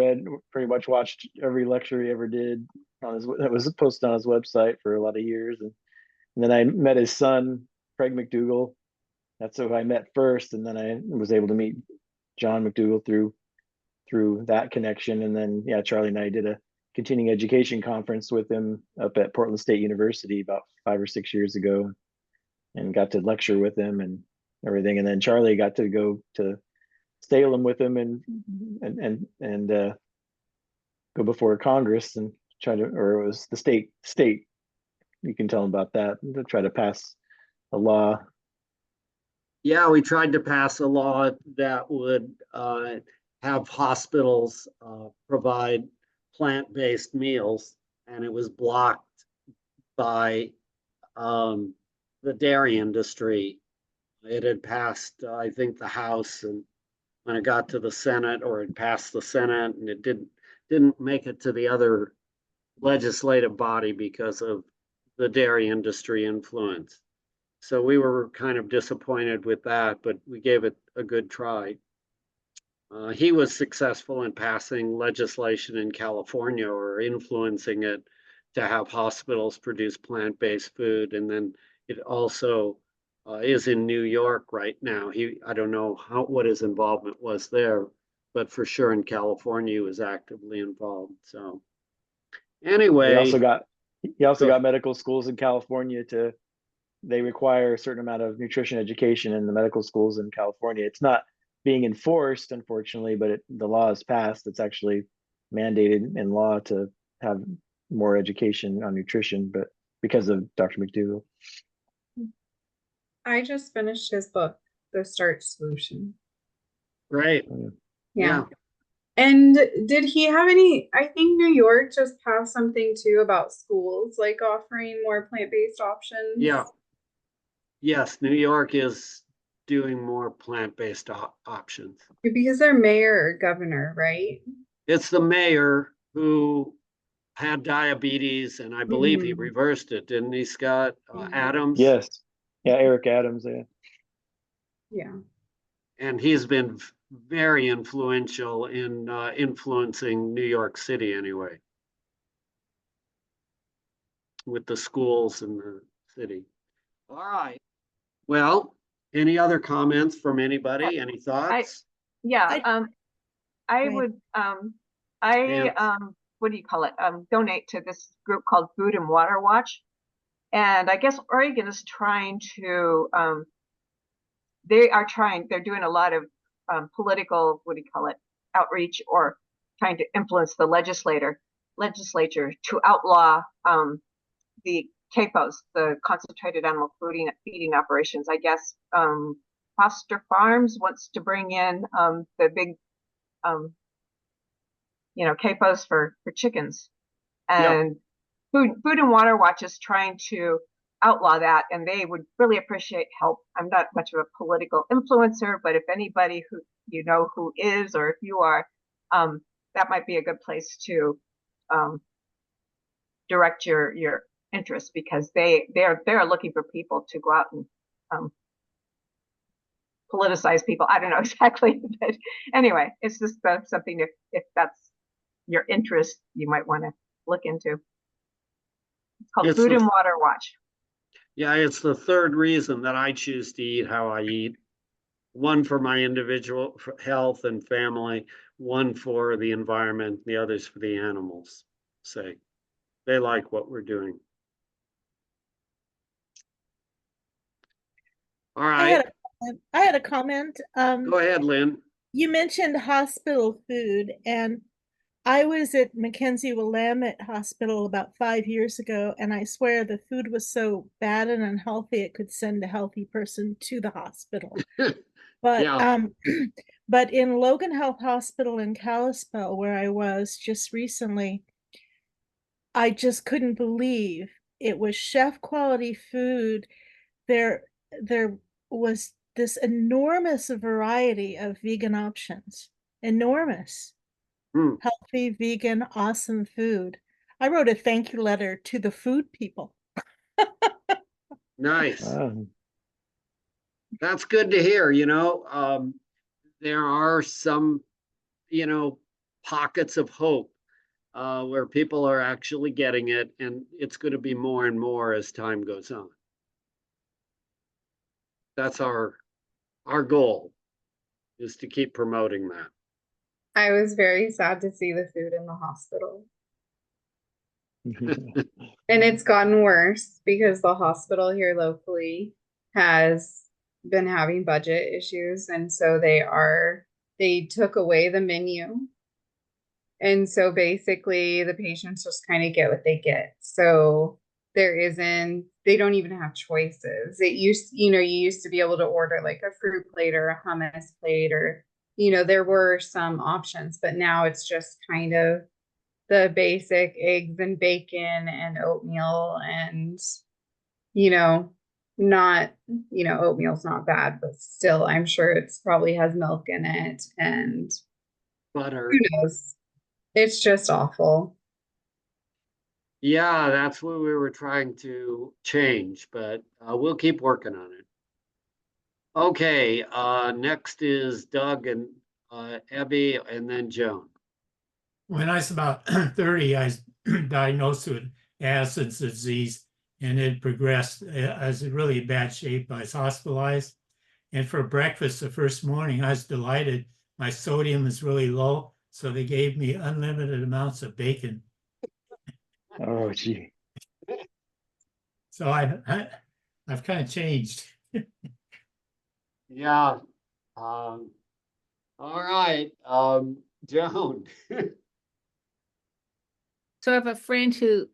Pretty much watched every lecture he ever did on his, that was posted on his website for a lot of years. And then I met his son, Craig McDougall. That's who I met first, and then I was able to meet John McDougall through that connection. And then Charlie and I did a continuing education conference with him up at Portland State University about 5 or 6 years ago, and got to lecture with him and everything. And then Charlie got to go to Salem with him and go before Congress and try to, or it was the state. You can tell him about that, to try to pass a law. Yeah, we tried to pass a law that would have hospitals provide plant-based meals, and it was blocked by the dairy industry. It had passed, I think, the House, and when it got to the Senate, or it passed the Senate, and it didn't make it to the other legislative body because of the dairy industry influence. So we were kind of disappointed with that, but we gave it a good try. He was successful in passing legislation in California, or influencing it, to have hospitals produce plant-based food. And then it also is in New York right now. I don't know what his involvement was there, but for sure in California he was actively involved. So anyway, he also got medical schools in California they require a certain amount of nutrition education in the medical schools in California. It's not being enforced, unfortunately, but the law is passed. It's actually mandated in law to have more education on nutrition, but because of Dr. McDougall. I just finished his book, The Starch Solution. Great. Yeah. And did he have any, I think New York just passed something too about schools like offering more plant-based options. Yeah. Yes, New York is doing more plant-based options. Because they're mayor or governor, right? It's the mayor who had diabetes, and I believe he Mhm. reversed it, didn't he, Scott? Mhm. Adams? Yes. Yeah, Eric Adams, yeah. Yeah. And he's been very influential in influencing New York City anyway, with the schools in the city. All right. Well, any other comments from anybody? Any thoughts? Yeah, I Right. would, what do you call it? Donate to this group called Food and Water Watch. And I guess Oregon is trying to, they're doing a lot of political, what do you call it, outreach, or trying to influence the legislature to outlaw the CAPOs, the concentrated animal feeding operations. I guess Foster Farms wants to bring in the big, CAPOs for chickens, and Food and Water Watch is trying to outlaw that, and they would really appreciate help. I'm not much of a political influencer, but if anybody who who is, or if you are, that might be a good place to direct your interest, because they're looking for people to go out and politicize people. I don't know exactly, but anyway, it's just something, if that's your interest, you might want to look into. It's called Food and Water Watch. Yeah, it's the third reason that I choose to eat how I eat. One for my individual health and family, one for the environment, the others for the animals' sake. They like what we're doing. All right. I had a comment. Go ahead, Lynn. You mentioned hospital food, and I was at Mackenzie Willamette Hospital about 5 years ago, and I swear the food was so bad and unhealthy it could send a healthy person to the hospital. But Yeah. but in Logan Health Hospital in Kalispell, where I was just recently, I just couldn't believe it was chef quality food. There was this enormous variety of vegan options. Enormous. Hmm. Healthy, vegan, awesome food. I wrote a thank you letter to the food people. Nice. Wow. That's good to hear. There are some, pockets of hope where people are actually getting it, and it's going to be more and more as time goes on. That's our goal, is to keep promoting that. I was very sad to see the food in the hospital. And it's gotten worse because the hospital here locally has been having budget issues. And so they took away the menu. And so basically the patients just kind of get what they get. So they don't even have choices. You used to be able to order like a fruit plate or a hummus plate, or, there were some options, but now it's just kind of the basic eggs and bacon and oatmeal, and not, oatmeal's not bad, but still I'm sure it's probably has milk in it, and Butter. who knows, it's just awful. Yeah, that's what we were trying to change, but we'll keep working on it. Okay, next is Doug and Abby, and then Joan. When I was about 30, I was diagnosed with Addison's disease, and it progressed. I was in really bad shape. I was hospitalized. And for breakfast the first morning, I was delighted. My sodium is really low, so they gave me unlimited amounts of bacon. Oh, gee. So I've kind of changed. Yeah. All right, Joan. So I have a friend who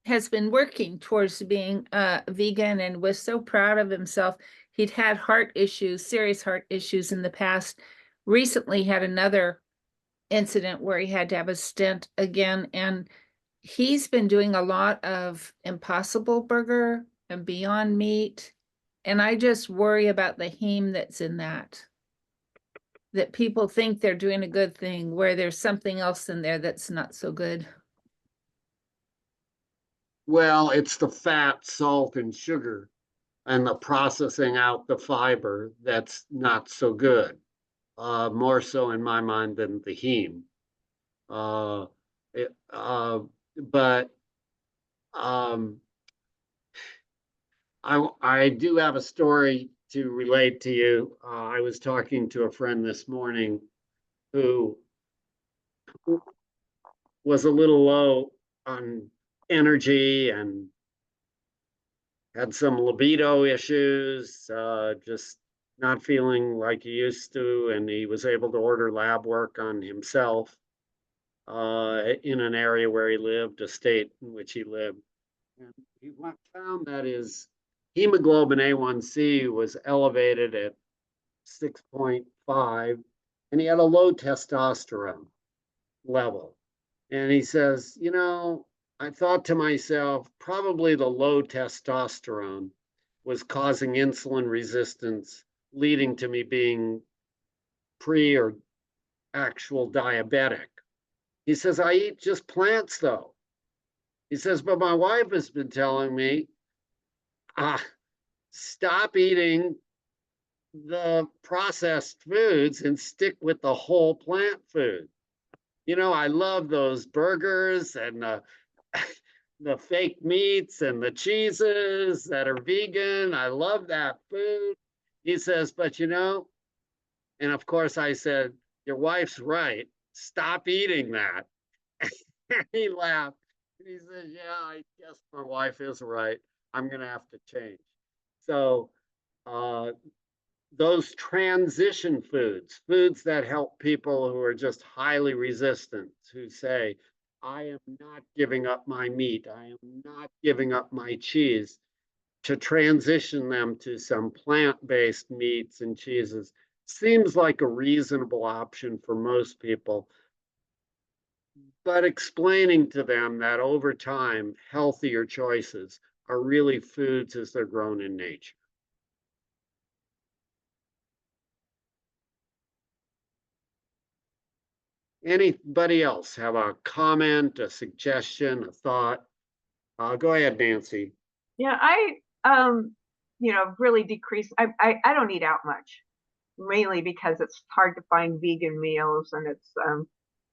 has been working towards being vegan and was so proud of himself. He'd had heart issues, serious heart issues in the past. Recently had another incident where he had to have a stent again. And he's been doing a lot of Impossible Burger and Beyond Meat. And I just worry about the heme that's in that people think they're doing a good thing where there's something else in there that's not so good. Well, it's the fat, salt, and sugar and the processing out the fiber that's not so good. More so in my mind than the heme. Uh, it, but I do have a story to relate to you. I was talking to a friend this morning who was a little low on energy and had some libido issues, just not feeling like he used to, and he was able to order lab work on himself in an area where he lived, a state in which he lived. And he found that his hemoglobin A1C was elevated at 6.5, and he had a low testosterone level. And he says, you know, I thought to myself, probably the low testosterone was causing insulin resistance, leading to me being pre or actual diabetic. He says, I eat just plants though. He says, but my wife has been telling me, stop eating the processed foods and stick with the whole plant food. You know, I love those burgers and the fake meats and the cheeses that are vegan. I love that food. He says, but you know, and of course I said, your wife's right. Stop eating that. He laughed. He says, yeah, I guess my wife is right. I'm going to have to change. So those transition foods, foods that help people who are just highly resistant, who say, I am not giving up my meat, I am not giving up my cheese, to transition them to some plant-based meats and cheeses seems like a reasonable option for most people. But explaining to them that over time, healthier choices are really foods as they're grown in nature. Anybody else have a comment, a suggestion, a thought? Go ahead, Nancy. Yeah, really decreased. I don't eat out much, mainly because it's hard to find vegan meals and it's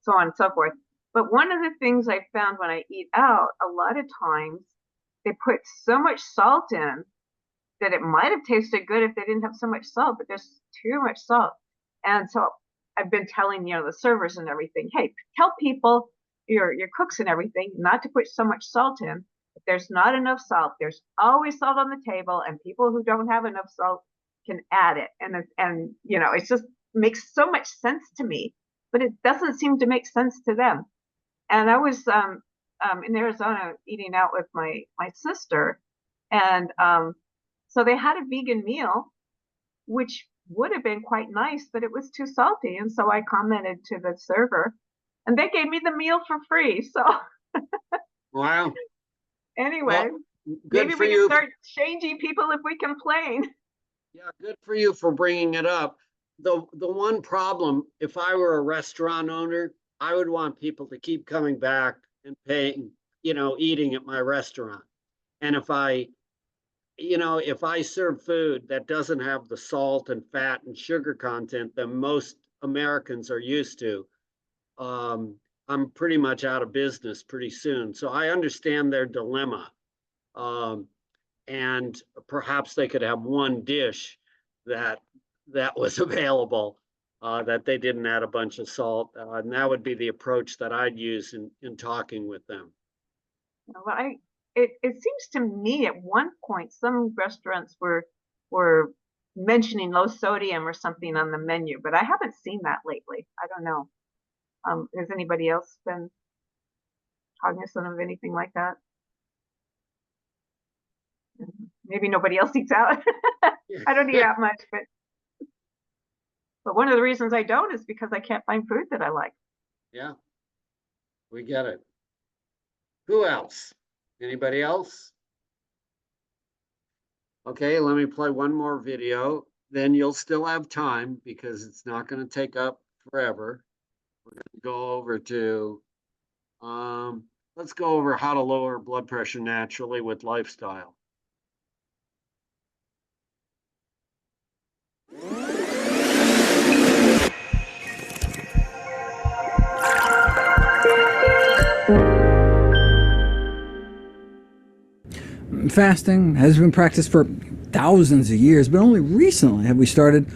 so on and so forth. But one of the things I found when I eat out, a lot of times they put so much salt in that it might have tasted good if they didn't have so much salt, but there's too much salt. And so I've been telling, the servers and everything, hey, tell people, your cooks and everything, not to put so much salt in. If there's not enough salt, there's always salt on the table, and people who don't have enough salt can add it. And it just makes so much sense to me, but it doesn't seem to make sense to them. And I was in Arizona eating out with my sister, and so they had a vegan meal, which would have been quite nice, but it was too salty. And so I commented to the server, and they gave me the meal for free. So wow. Anyway, well, good maybe for we you. can start changing people if we complain. Yeah, good for you for bringing it up. The one problem, if I were a restaurant owner, I would want people to keep coming back and paying, eating at my restaurant. And if I serve food that doesn't have the salt and fat and sugar content that most Americans are used to, I'm pretty much out of business pretty soon. So I understand their dilemma. And perhaps they could have one dish that was available, that they didn't add a bunch of salt. And that would be the approach that I'd use in talking with them. Well, it seems to me at one point some restaurants were mentioning low sodium or something on the menu, but I haven't seen that lately. I don't know. Has anybody else been cognizant of anything like that? Maybe nobody else eats out. I don't eat out much, but one of the reasons I don't is because I can't find food that I like. Yeah, we get it. Who else? Anybody else? Okay, let me play one more video. Then you'll still have time because it's not going to take up forever. We're going to go over to, let's go over how to lower blood pressure naturally with lifestyle. Fasting has been practiced for thousands of years, but only recently have we started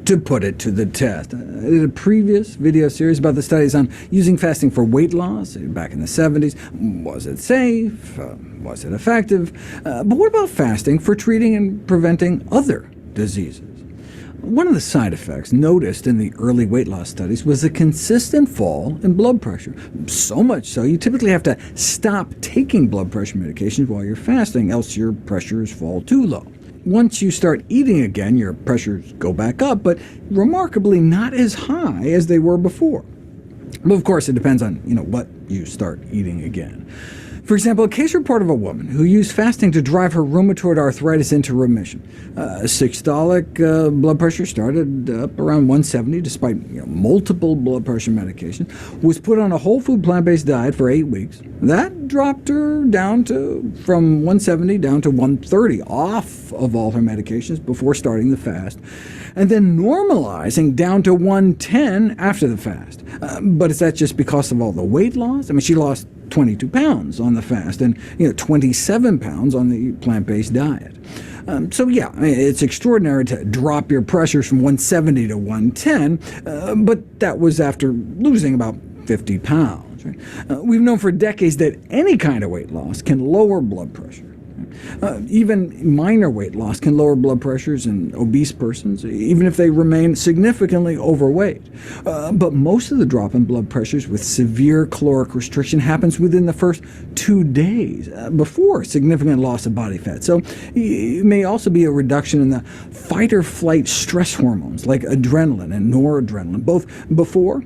to put it to the test. I did a previous video series about the studies on using fasting for weight loss back in the 70s. Was it safe? Was it effective? But what about fasting for treating and preventing other diseases? One of the side effects noticed in the early weight loss studies was a consistent fall in blood pressure, so much so you typically have to stop taking blood pressure medications while you're fasting, else your pressures fall too low. Once you start eating again, your pressures go back up, but remarkably not as high as they were before. But of course, it depends on what you start eating again. For example, a case report of a woman who used fasting to drive her rheumatoid arthritis into remission. Systolic blood pressure started up around 170 despite multiple blood pressure medications, was put on a whole food plant-based diet for 8 weeks. That dropped her down from 170 down to 130, off of all her medications before starting the fast, and then normalizing down to 110 after the fast. But is that just because of all the weight loss? I mean, she lost 22 pounds on the fast and 27 pounds on the plant-based diet. So yeah, I mean, it's extraordinary to drop your pressures from 170 to 110, but that was after losing about 50 pounds. Right? We've known for decades that any kind of weight loss can lower blood pressure. Even minor weight loss can lower blood pressures in obese persons, even if they remain significantly overweight. But most of the drop in blood pressures with severe caloric restriction happens within the first 2 days, before significant loss of body fat. So it may also be a reduction in the fight-or-flight stress hormones like adrenaline and noradrenaline, both before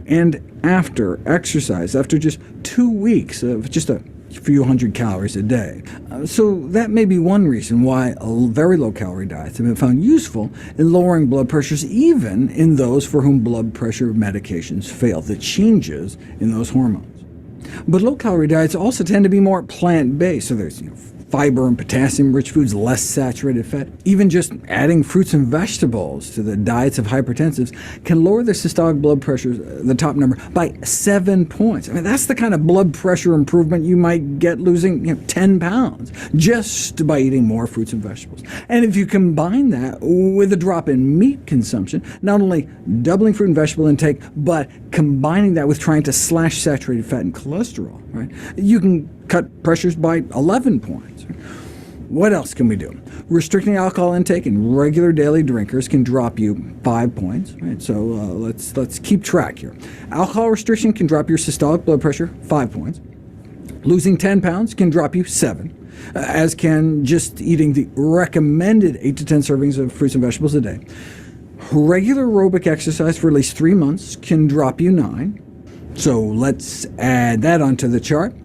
and after exercise, after just 2 weeks of just a few hundred calories a day. So that may be one reason why very low-calorie diets have been found useful in lowering blood pressures, even in those for whom blood pressure medications fail, the changes in those hormones. But low-calorie diets also tend to be more plant-based, so there's fiber and potassium-rich foods, less saturated fat. Even just adding fruits and vegetables to the diets of hypertensives can lower their systolic blood pressure, the top number, by 7 points. I mean, that's the kind of blood pressure improvement you might get losing 10 pounds, just by eating more fruits and vegetables. And if you combine that with a drop in meat consumption, not only doubling fruit and vegetable intake, but combining that with trying to slash saturated fat and cholesterol, right, you can cut pressures by 11 points. What else can we do? Restricting alcohol intake in regular daily drinkers can drop you 5 points. Right? So let's keep track here. Alcohol restriction can drop your systolic blood pressure 5 points. Losing 10 pounds can drop you 7, as can just eating the recommended 8 to 10 servings of fruits and vegetables a day. Regular aerobic exercise for at least 3 months can drop you 9. So let's add that onto the chart.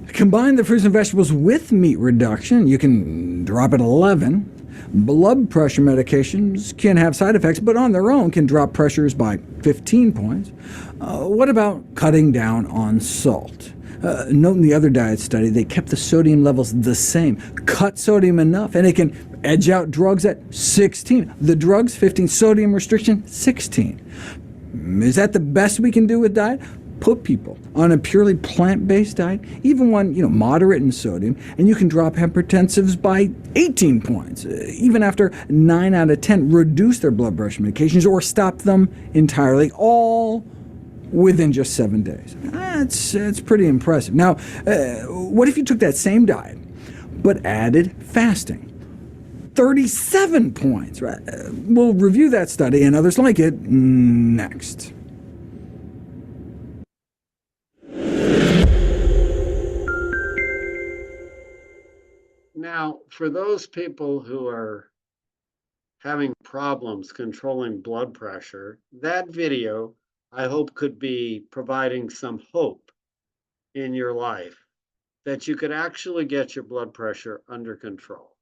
Combine the fruits and vegetables with meat reduction, you can drop it 11. Blood pressure medications can have side effects, but on their own can drop pressures by 15 points. What about cutting down on salt? Note in the other diet study, they kept the sodium levels the same. Cut sodium enough, and it can edge out drugs at 16. The drugs, 15. Sodium restriction, 16. Is that the best we can do with diet? Put people on a purely plant-based diet, even one moderate in sodium, and you can drop hypertensives by 18 points, even after 9 out of 10 reduce their blood pressure medications or stop them entirely, all within just 7 days. That's pretty impressive. Now, what if you took that same diet, but added fasting? 37 points, right? We'll review that study and others like it next. Now, for those people who are having problems controlling blood pressure, that video I hope could be providing some hope in your life that you could actually get your blood pressure under control.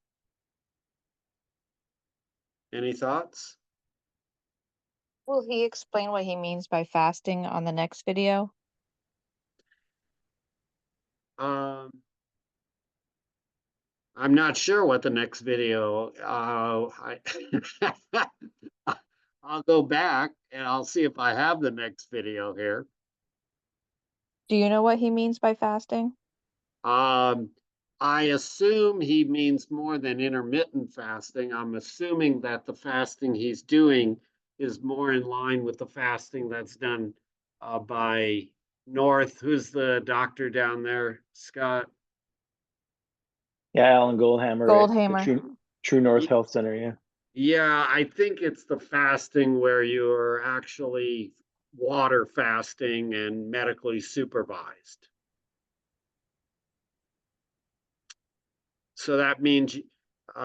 Any thoughts? Will he explain what he means by fasting on the next video? I'm not sure what the next video, I'll go back and I'll see if I have the next video here. Do you know what he means by fasting? I assume he means more than intermittent fasting. I'm assuming that the fasting he's doing is more in line with the fasting that's done by North. Who's the doctor down there, Scott? Yeah, Alan Goldhammer, right? The Goldhammer. True North Health Center, yeah. Yeah, I think it's the fasting where you're actually water fasting and medically supervised. So that means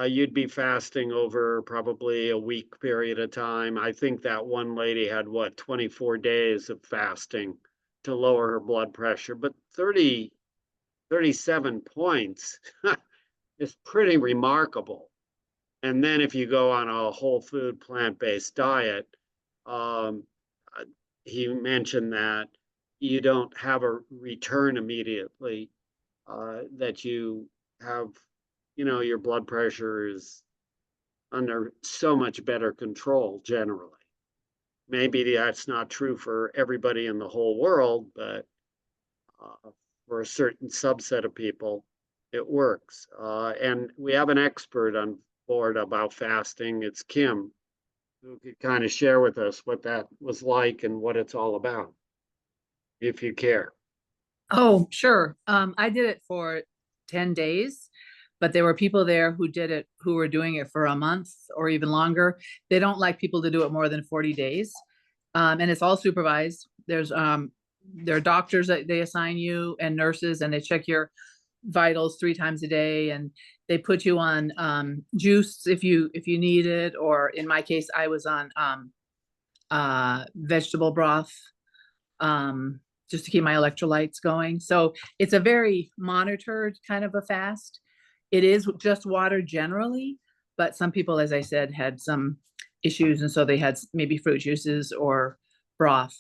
you'd be fasting over probably a week period of time. I think that one lady had what, 24 days of fasting to lower her blood pressure, but 37 points is pretty remarkable. And then if you go on a whole food plant-based diet, he mentioned that you don't have a return immediately, that you have, your blood pressure is under so much better control generally. Maybe that's not true for everybody in the whole world, but for a certain subset of people, it works. And we have an expert on board about fasting. It's Kim, who could kind of share with us what that was like and what it's all about, if you care. Oh, sure. I did it for 10 days, but there were people there who did it, who were doing it for a month or even longer. They don't like people to do it more than 40 days. And it's all supervised. There are doctors that they assign you and nurses, and they check your vitals 3 times a day, and they put you on juice if you need it, or in my case I was on vegetable broth just to keep my electrolytes going. So it's a very monitored kind of a fast. It is just water generally, but some people, as I said, had some issues, and so they had maybe fruit juices or broth.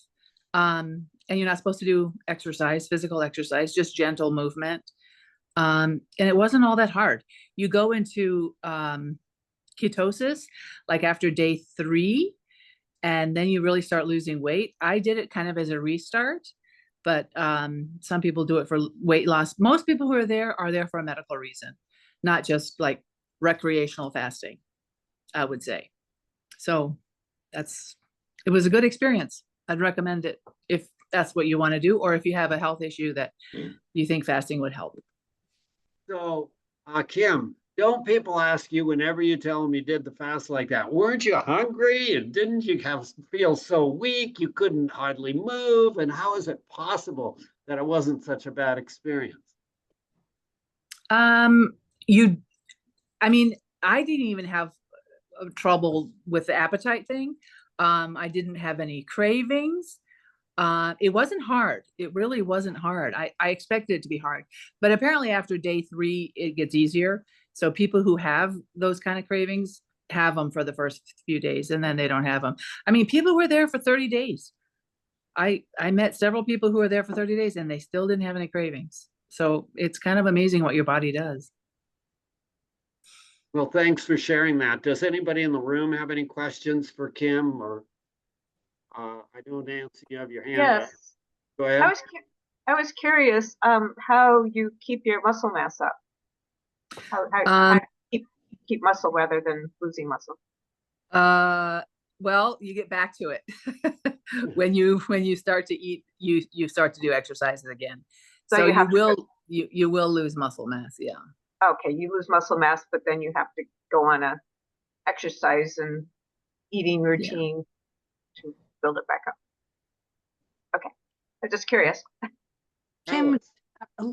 And you're not supposed to do exercise, physical exercise, just gentle movement. And it wasn't all that hard. You go into ketosis like after day 3, and then you really start losing weight. I did it kind of as a restart, but some people do it for weight loss. Most people who are there for a medical reason, not just like recreational fasting, I would say. So it was a good experience. I'd recommend it if that's what you want to do, or if you have a health issue that you think fasting would help. So, Kim, don't people ask you whenever you tell them you did the fast like that, weren't you hungry and didn't you feel so weak you couldn't hardly move? And how is it possible that it wasn't such a bad experience? I didn't even have trouble with the appetite thing. I didn't have any cravings. It wasn't hard. It really wasn't hard. I expected it to be hard, but apparently after day 3, it gets easier. So people who have those kind of cravings have them for the first few days, and then they don't have them. I mean, people were there for 30 days. I met several people who were there for 30 days and they still didn't have any cravings. So it's kind of amazing what your body does. Well, thanks for sharing that. Does anybody in the room have any questions for Kim? Or I know, Nancy, you have your hand up. Yes. Go ahead. I was curious how you keep your muscle mass up. How you keep muscle rather than losing muscle. Well, you get back to it. when you start to eat, you start to do exercises again. So you will lose muscle mass. Yeah. Okay, you lose muscle mass, but then you have to go on a exercise and eating routine to build it back up. Okay, I'm just curious. Kim,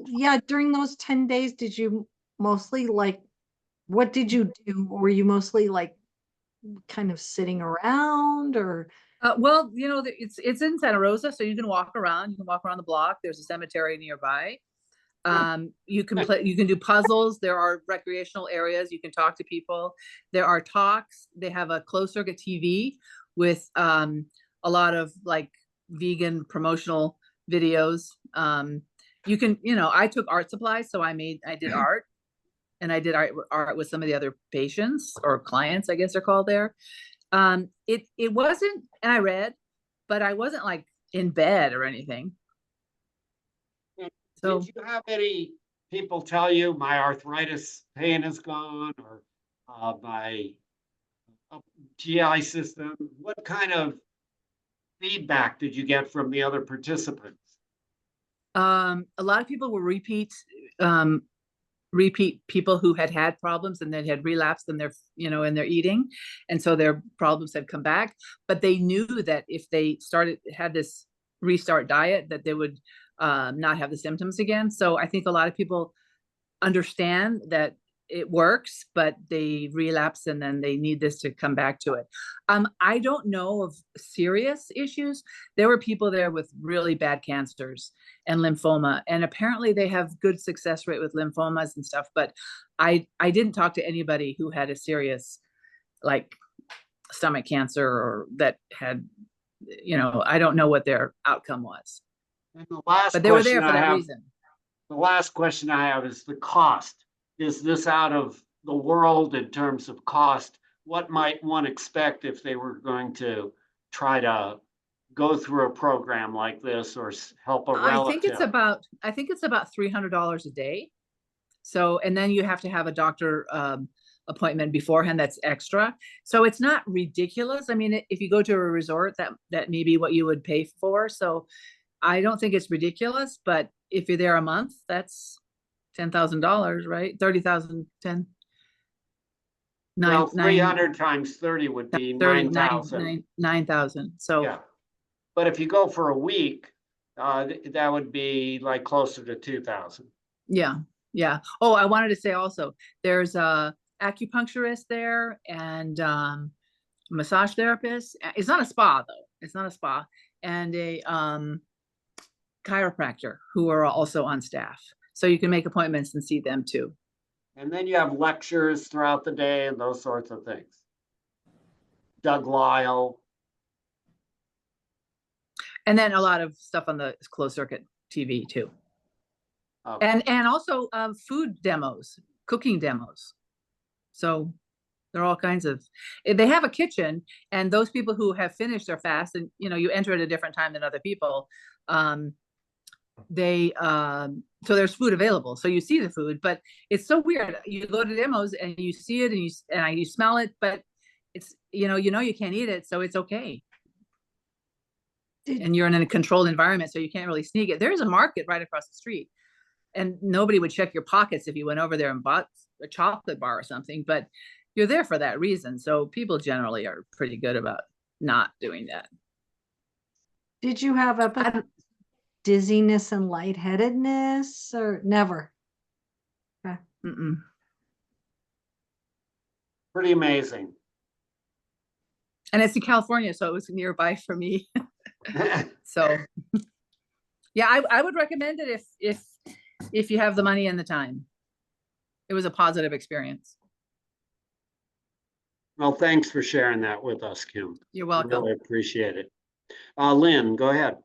yeah, during those 10 days, did you mostly what did you do? Were you mostly kind of sitting around, or? Well, you know, it's in Santa Rosa, so you can walk around. You can walk around the block. There's a cemetery nearby. You can play. You can do puzzles. There are recreational areas. You can talk to people. There are talks. They have a closed circuit TV with a lot of like vegan promotional videos. You can, you know, I took art supplies, so I did art, and I did art with some of the other patients or clients, I guess they're called there. It wasn't, and I read, but I wasn't like in bed or anything. So did you have any people tell you my arthritis pain is gone, or my GI system? What kind of feedback did you get from the other participants? a lot of people were repeat people who had problems and then had relapsed in their, you know, in their eating, and so their problems had come back, but they knew that if they had this restart diet, that they would not have the symptoms again. So I think a lot of people understand that it works, but they relapse and then they need this to come back to it. I don't know of serious issues. There were people there with really bad cancers and lymphoma, and apparently they have good success rate with lymphomas and stuff, but I didn't talk to anybody who had a serious like stomach cancer or that had, you know, I don't know what their outcome was. And the last But they were there question for I that have, reason. the last question I have is the cost. Is this out of the world in terms of cost? What might one expect if they were going to try to go through a program like this or help a I think relative? it's about $300 a day. So, and then you have to have a doctor appointment beforehand. That's extra. So it's not ridiculous. I mean, if you go to a resort, that may be what you would pay for. So I don't think it's ridiculous, but if you're there a month, that's $10,000, right? 30,000, 10. Well, 300 times 30 would be 9,000. 9,000. So yeah. But if you go for a week, that would be like closer to 2,000. yeah. Yeah. Oh, I wanted to say also, there's a acupuncturist there and massage therapist. It's not a spa though. It's not a spa. And a chiropractor who are also on staff. So you can make appointments and see them too. And then you have lectures throughout the day and those sorts of things. Doug Lyle. And then a lot of stuff on the closed circuit TV too. Okay. And also food demos, cooking demos. So there are all kinds of, they have a kitchen, and those people who have finished their fast, and you know, you enter at a different time than other people, so there's food available, so you see the food, but it's so weird. You go to demos and you see it and you smell it, but it's, you know you can't eat it, so it's okay. And you're in a controlled environment, so you can't really sneak it. There's a market right across the street, and nobody would check your pockets if you went over there and bought a chocolate bar or something, but you're there for that reason. So people generally are pretty good about not doing that. Did you have dizziness and lightheadedness or never? Okay. Pretty amazing. And it's in California, so it was nearby for me. So yeah, I would recommend it if you have the money and the time. It was a positive experience. Well, thanks for sharing that with us, Kim. You're welcome. I really appreciate it. Lynn, go ahead.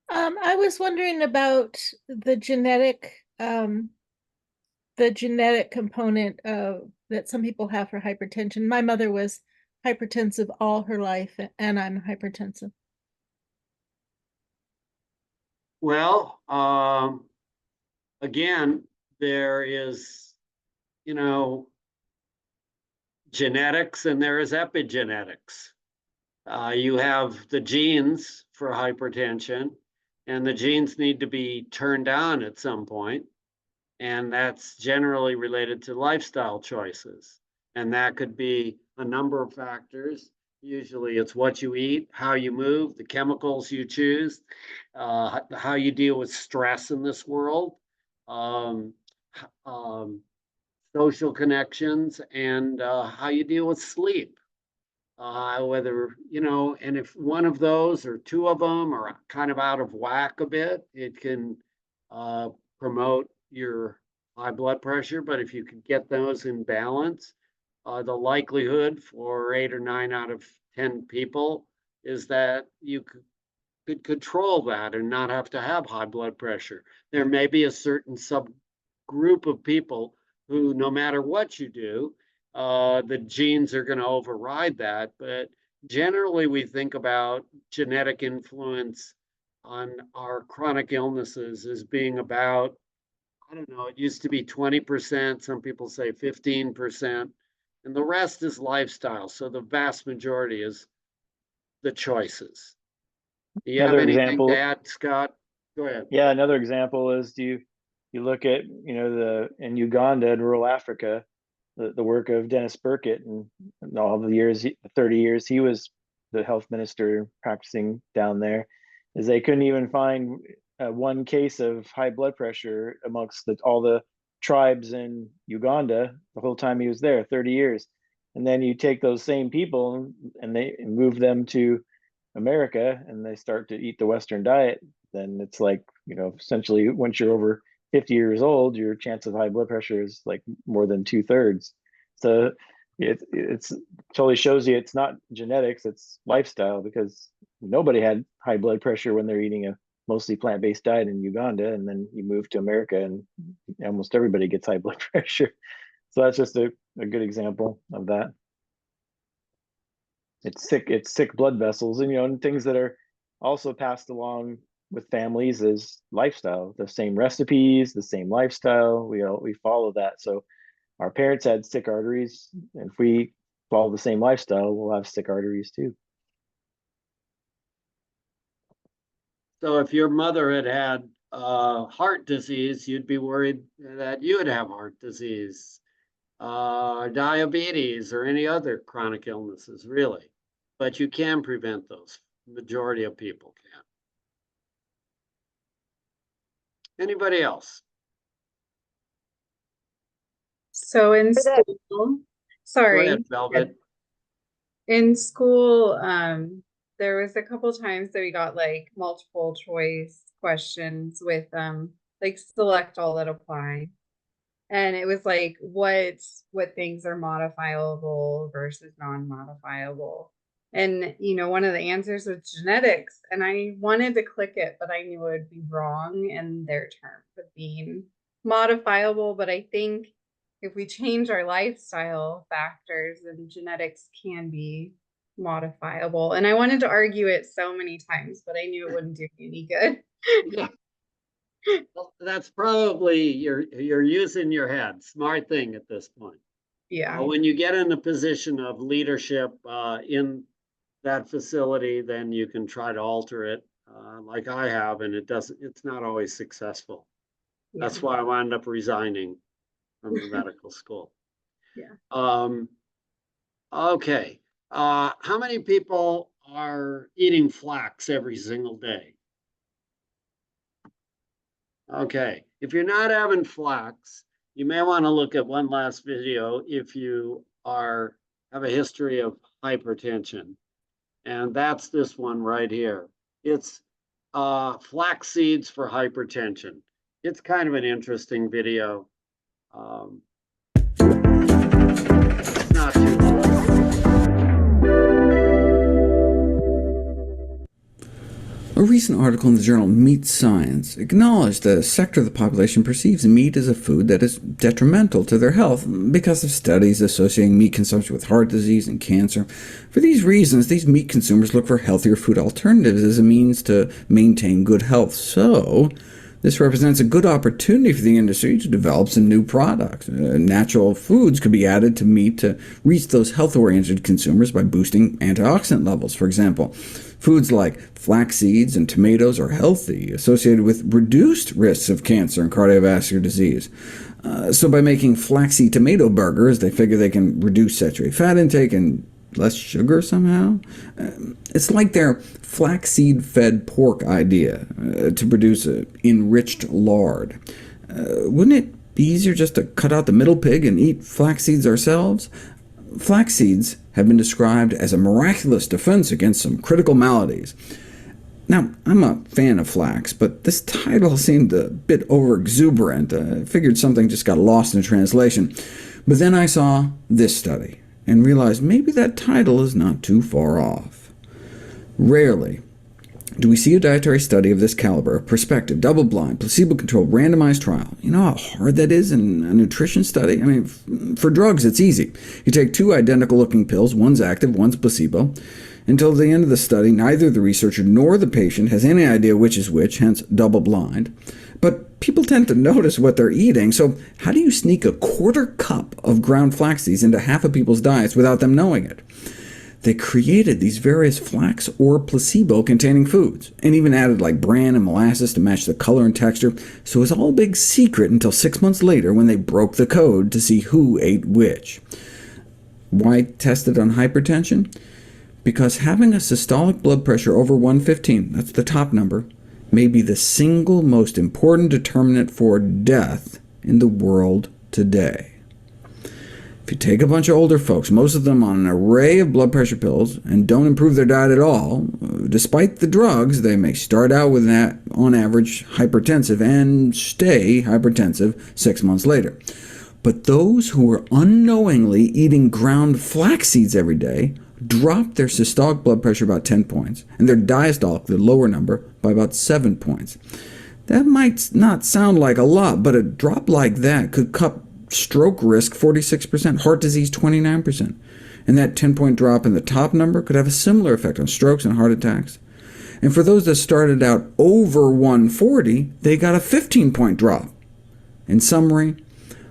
I was wondering about the genetic component that some people have for hypertension. My mother was hypertensive all her life, and I'm hypertensive. Well, again, there is, genetics and there is epigenetics. You have the genes for hypertension, and the genes need to be turned on at some point, and that's generally related to lifestyle choices. And that could be a number of factors. Usually it's what you eat, how you move, the chemicals you choose, how you deal with stress in this world, social connections, and how you deal with sleep. whether, and if one of those or two of them are kind of out of whack a bit, it can promote your high blood pressure. But if you could get those in balance, the likelihood for 8 or 9 out of 10 people is that you could control that and not have to have high blood pressure. There may be a certain subgroup of people who, no matter what you do, the genes are going to override that. But generally, we think about genetic influence on our chronic illnesses as being about, I don't know, it used to be 20%, some people say 15%, and the rest is lifestyle. So the vast majority is the choices. Do you have Another anything example, to add, Scott? Go ahead. yeah, another example is you look at, in Uganda and rural Africa, the work of Dennis Burkitt and all the years, 30 years he was the health minister practicing down there, is they couldn't even find one case of high blood pressure amongst all the tribes in Uganda the whole time he was there, 30 years. And then you take those same people and they move them to America and they start to eat the Western diet, then it's like, essentially once you're over 50 years old, your chance of high blood pressure is like more than 2/3. So it's totally shows you it's not genetics, it's lifestyle, because nobody had high blood pressure when they're eating a mostly plant-based diet in Uganda, and then you move to America and almost everybody gets high blood pressure. So that's just a good example of that. It's sick blood vessels, and things that are also passed along with families is lifestyle, the same recipes, the same lifestyle. We follow that. So our parents had sick arteries. If we follow the same lifestyle, we'll have sick arteries too. So if your mother had heart disease, you'd be worried that you would have heart disease, diabetes, or any other chronic illnesses, really. But you can prevent those. Majority of people can. Anybody else? So in For that- school, Go sorry, ahead, Velvet. in school, there was a couple times that we got like multiple choice questions with like select all that apply. And it was like what things are modifiable versus non-modifiable. And one of the answers was genetics. And I wanted to click it, but I knew it would be wrong in their terms of being modifiable. But I think if we change our lifestyle factors, then genetics can be modifiable. And I wanted to argue it so many times, but I knew it wouldn't do me any good. Yeah. Well, that's probably you're using your head. Smart thing at this point. Yeah. When you get in a position of leadership in that facility, then you can try to alter it, like I have, and it's not always successful. That's why I wound up resigning from the medical school. Yeah. Okay. How many people are eating flax every single day? Okay. If you're not having flax, you may want to look at one last video if you have a history of hypertension. And that's this one right here. It's flax seeds for hypertension. It's kind of an interesting video. It's not too long. A recent article in the journal Meat Science acknowledged that a sector of the population perceives meat as a food that is detrimental to their health because of studies associating meat consumption with heart disease and cancer. For these reasons, these meat consumers look for healthier food alternatives as a means to maintain good health. So, this represents a good opportunity for the industry to develop some new products. Natural foods could be added to meat to reach those health-oriented consumers by boosting antioxidant levels. For example, foods like flax seeds and tomatoes are healthy, associated with reduced risks of cancer and cardiovascular disease. So by making flaxseed tomato burgers, they figure they can reduce saturated fat intake and less sugar somehow? It's like their flaxseed-fed pork idea, to produce enriched lard. Wouldn't it be easier just to cut out the middle pig and eat flax seeds ourselves? Flax seeds have been described as a miraculous defense against some critical maladies. Now, I'm a fan of flax, but this title seemed a bit over-exuberant. I figured something just got lost in translation. But then I saw this study, and realized maybe that title is not too far off. Rarely do we see a dietary study of this caliber, a prospective, double-blind, placebo-controlled, randomized trial. You know how hard that is in a nutrition study? I mean, for drugs, it's easy. You take two identical-looking pills, one's active, one's placebo. Until the end of the study, neither the researcher nor the patient has any idea which is which, hence double-blind. But people tend to notice what they're eating, so how do you sneak a quarter cup of ground flax seeds into half of people's diets without them knowing it? They created these various flax or placebo-containing foods, and even added like bran and molasses to match the color and texture, so it was all a big secret until 6 months later when they broke the code to see who ate which. Why test it on hypertension? Because having a systolic blood pressure over 115, that's the top number, may be the single most important determinant for death in the world today. If you take a bunch of older folks, most of them on an array of blood pressure pills, and don't improve their diet at all, despite the drugs, they may start out with that, on average, hypertensive and stay hypertensive 6 months later. But those who are unknowingly eating ground flax seeds every day drop their systolic blood pressure about 10 points, and their diastolic, the lower number, by about 7 points. That might not sound like a lot, but a drop like that could cut stroke risk 46%, heart disease 29%, and that 10-point drop in the top number could have a similar effect on strokes and heart attacks. And for those that started out over 140, they got a 15-point drop. In summary,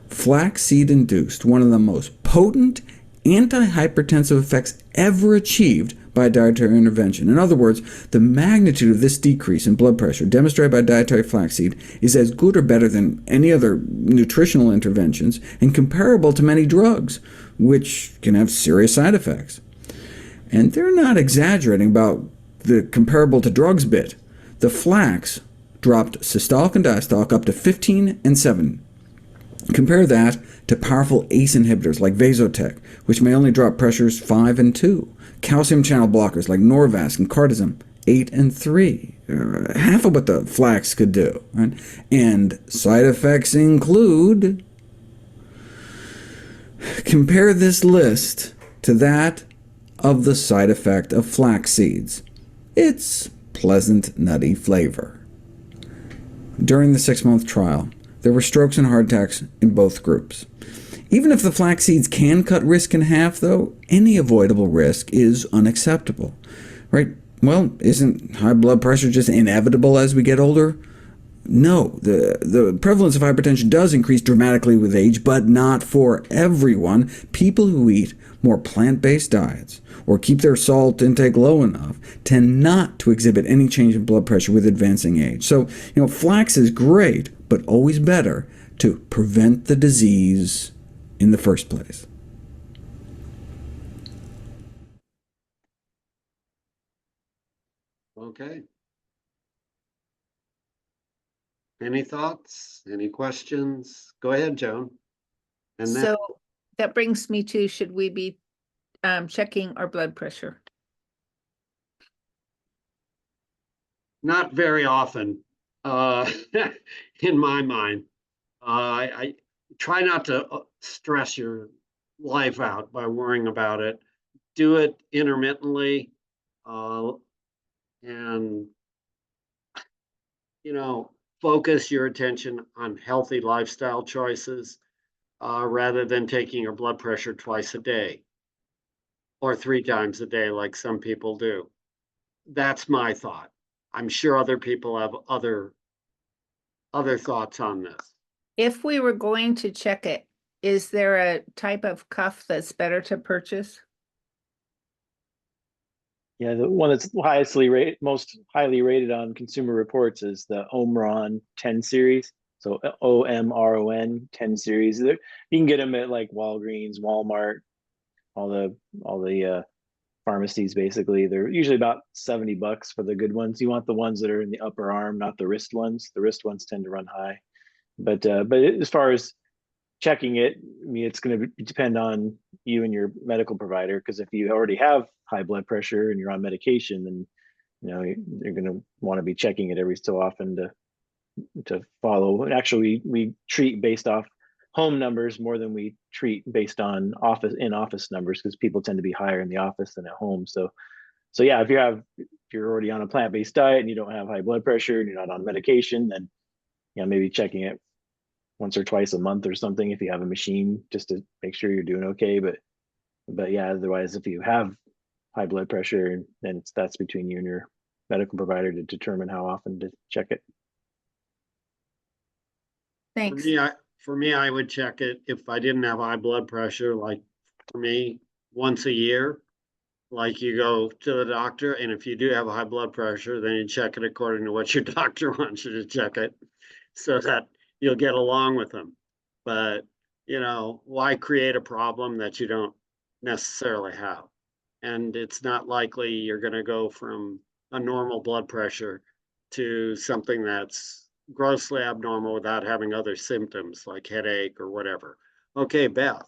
flaxseed-induced one of the most potent anti-hypertensive effects ever achieved by dietary intervention. In other words, the magnitude of this decrease in blood pressure demonstrated by dietary flaxseed is as good or better than any other nutritional interventions, and comparable to many drugs, which can have serious side effects. And they're not exaggerating about the comparable to drugs bit. The flax dropped systolic and diastolic up to 15 and 7. Compare that to powerful ACE inhibitors like Vasotec, which may only drop pressures 5 and 2, calcium channel blockers like Norvasc and Cardizem, 8 and 3, half of what the flax could do. Right? And side effects include— compare this list to that of the side effect of flax seeds. It's pleasant, nutty flavor. During the 6-month trial, there were strokes and heart attacks in both groups. Even if the flax seeds can cut risk in half, though, any avoidable risk is unacceptable. Right? Well, isn't high blood pressure just inevitable as we get older? No, the prevalence of hypertension does increase dramatically with age, but not for everyone. People who eat more plant-based diets, or keep their salt intake low enough, tend not to exhibit any change in blood pressure with advancing age. So, flax is great, but always better to prevent the disease in the first place. Okay. Any thoughts? Any questions? Go ahead, Joan. And then, So that brings me to, should we be checking our blood pressure? not very often, in my mind. I try not to stress your life out by worrying about it. Do it intermittently, and focus your attention on healthy lifestyle choices, rather than taking your blood pressure twice a day or 3 times a day like some people do. That's my thought. I'm sure other people have other thoughts on this. If we were going to check it, is there a type of cuff that's better to purchase? Yeah, the one that's most highly rated on Consumer Reports is the Omron 10 series. So OMRON 10 series. You can get them at like Walgreens, Walmart, all the pharmacies. Basically, they're usually about $70 for the good ones. You want the ones that are in the upper arm, not the wrist ones. The wrist ones tend to run high. But as far as checking it, I mean, it's going to depend on you and your medical provider, because if you already have high blood pressure and you're on medication, then you're going to want to be checking it every so often to follow. And actually, we treat based off home numbers more than we treat based on in-office numbers, because people tend to be higher in the office than at home. So yeah, if you're already on a plant-based diet and you don't have high blood pressure and you're not on medication, then maybe checking it once or twice a month or something if you have a machine, just to make sure you're doing okay. But yeah, otherwise, if you have high blood pressure, then that's between you and your medical provider to determine how often to check it. Thanks. For me, I would check it if I didn't have high blood pressure, like for me, once a year. Like you go to the doctor, and if you do have high blood pressure, then you check it according to what your doctor wants you to check it, so that you'll get along with them. But why create a problem that you don't necessarily have? And it's not likely you're going to go from a normal blood pressure to something that's grossly abnormal without having other symptoms like headache or whatever. Okay, Beth.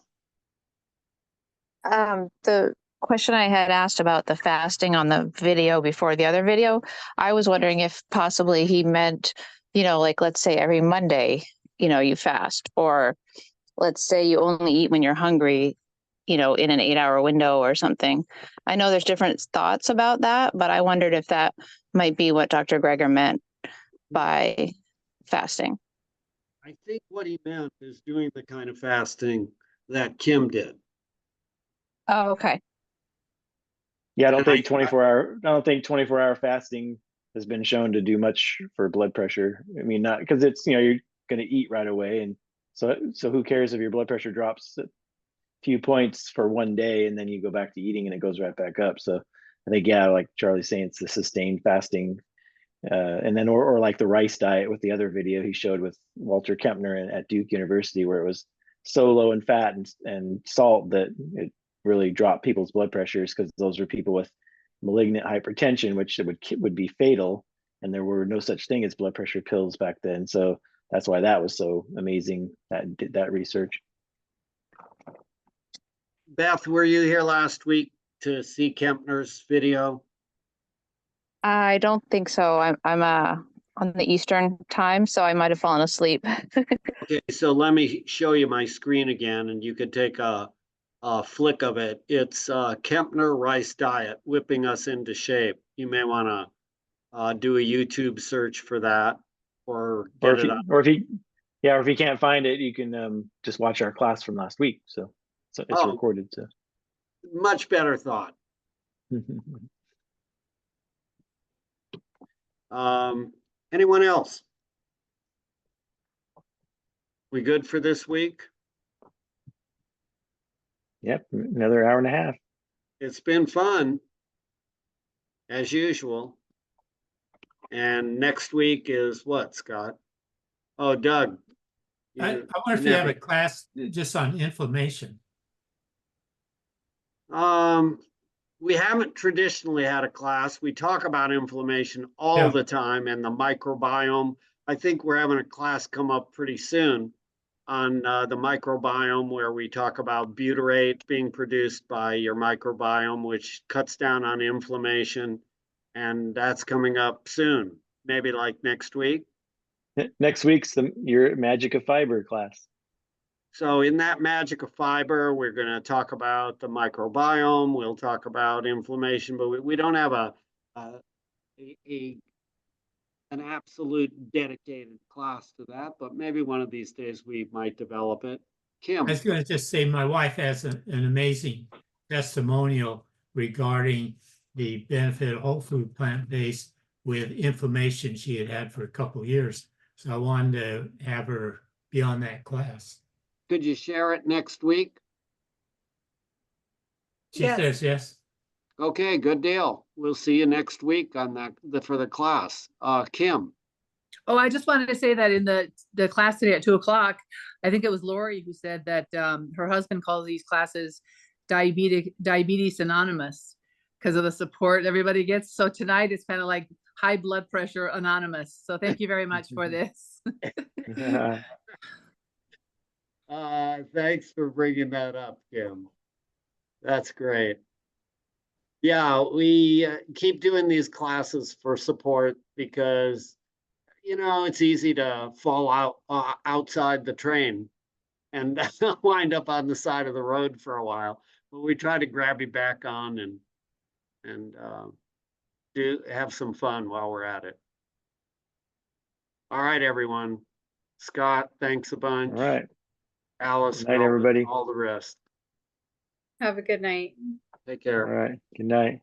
The question I had asked about the fasting on the video before the other video, I was wondering if possibly he meant, like let's say every Monday, you fast, or let's say you only eat when you're hungry, in an 8-hour window or something. I know there's different thoughts about that, but I wondered if that might be what Dr. Greger meant by fasting. I think what he meant is doing the kind of fasting that Kim did. Oh, okay. Yeah, I don't think 24-hour fasting has been shown to do much for blood pressure. I mean, not because it's, you're going to eat right away. And so who cares if your blood pressure drops a few points for one day and then you go back to eating and it goes right back up. So I think, yeah, like Charlie's saying, it's the sustained fasting. And then, or like the rice diet with the other video he showed with Walter Kempner at Duke University, where it was so low in fat and salt that it really dropped people's blood pressures, because those are people with malignant hypertension, which would be fatal. And there were no such thing as blood pressure pills back then. So that's why that was so amazing, that research. Beth, were you here last week to see Kempner's video? I don't think so. I'm on the Eastern time, so I might have fallen asleep. Okay, so let me show you my screen again, and you could take a flick of it. It's Kempner rice diet, whipping us into shape. You may want to do a YouTube search for that, or get it up. Or if you can't find it, you can just watch our class from last week. So it's recorded. So much better thought. Anyone else? We good for this week? Yep, another hour and a half. It's been fun, as usual. And next week is what, Scott? Oh, Doug. I wonder if you have a class just on inflammation. We haven't traditionally had a class. We talk about inflammation all the time and the microbiome. I think we're having a class come up pretty soon on the microbiome, where we talk about butyrate being produced by your microbiome, which cuts down on inflammation. And that's coming up soon, maybe like next week. Next week's your Magic of Fiber class. So in that Magic of Fiber, we're going to talk about the microbiome. We'll talk about inflammation, but we don't have an absolute dedicated class to that. But maybe one of these days we might develop it. Kim. I was going to just say my wife has an amazing testimonial regarding the benefit of whole food plant-based with inflammation she had for a couple of years. So I wanted to have her be on that class. Could you share it next week? She says yes. Okay, good deal. We'll see you next week on that for the class. Kim. Oh, I just wanted to say that in the class today at 2:00, I think it was Lori who said that her husband calls these classes Diabetes Anonymous because of the support everybody gets. So tonight it's kind of like High Blood Pressure Anonymous. So thank you very much for this. Thanks for bringing that up, Kim. That's great. Yeah, we keep doing these classes for support because, it's easy to fall out outside the train and wind up on the side of the road for a while. But we try to grab you back on and have some fun while we're at it. All right, everyone. Scott, thanks a bunch. All right. Alice, Good night, everybody. all the rest. Have a good night. Take All care. right. Good night.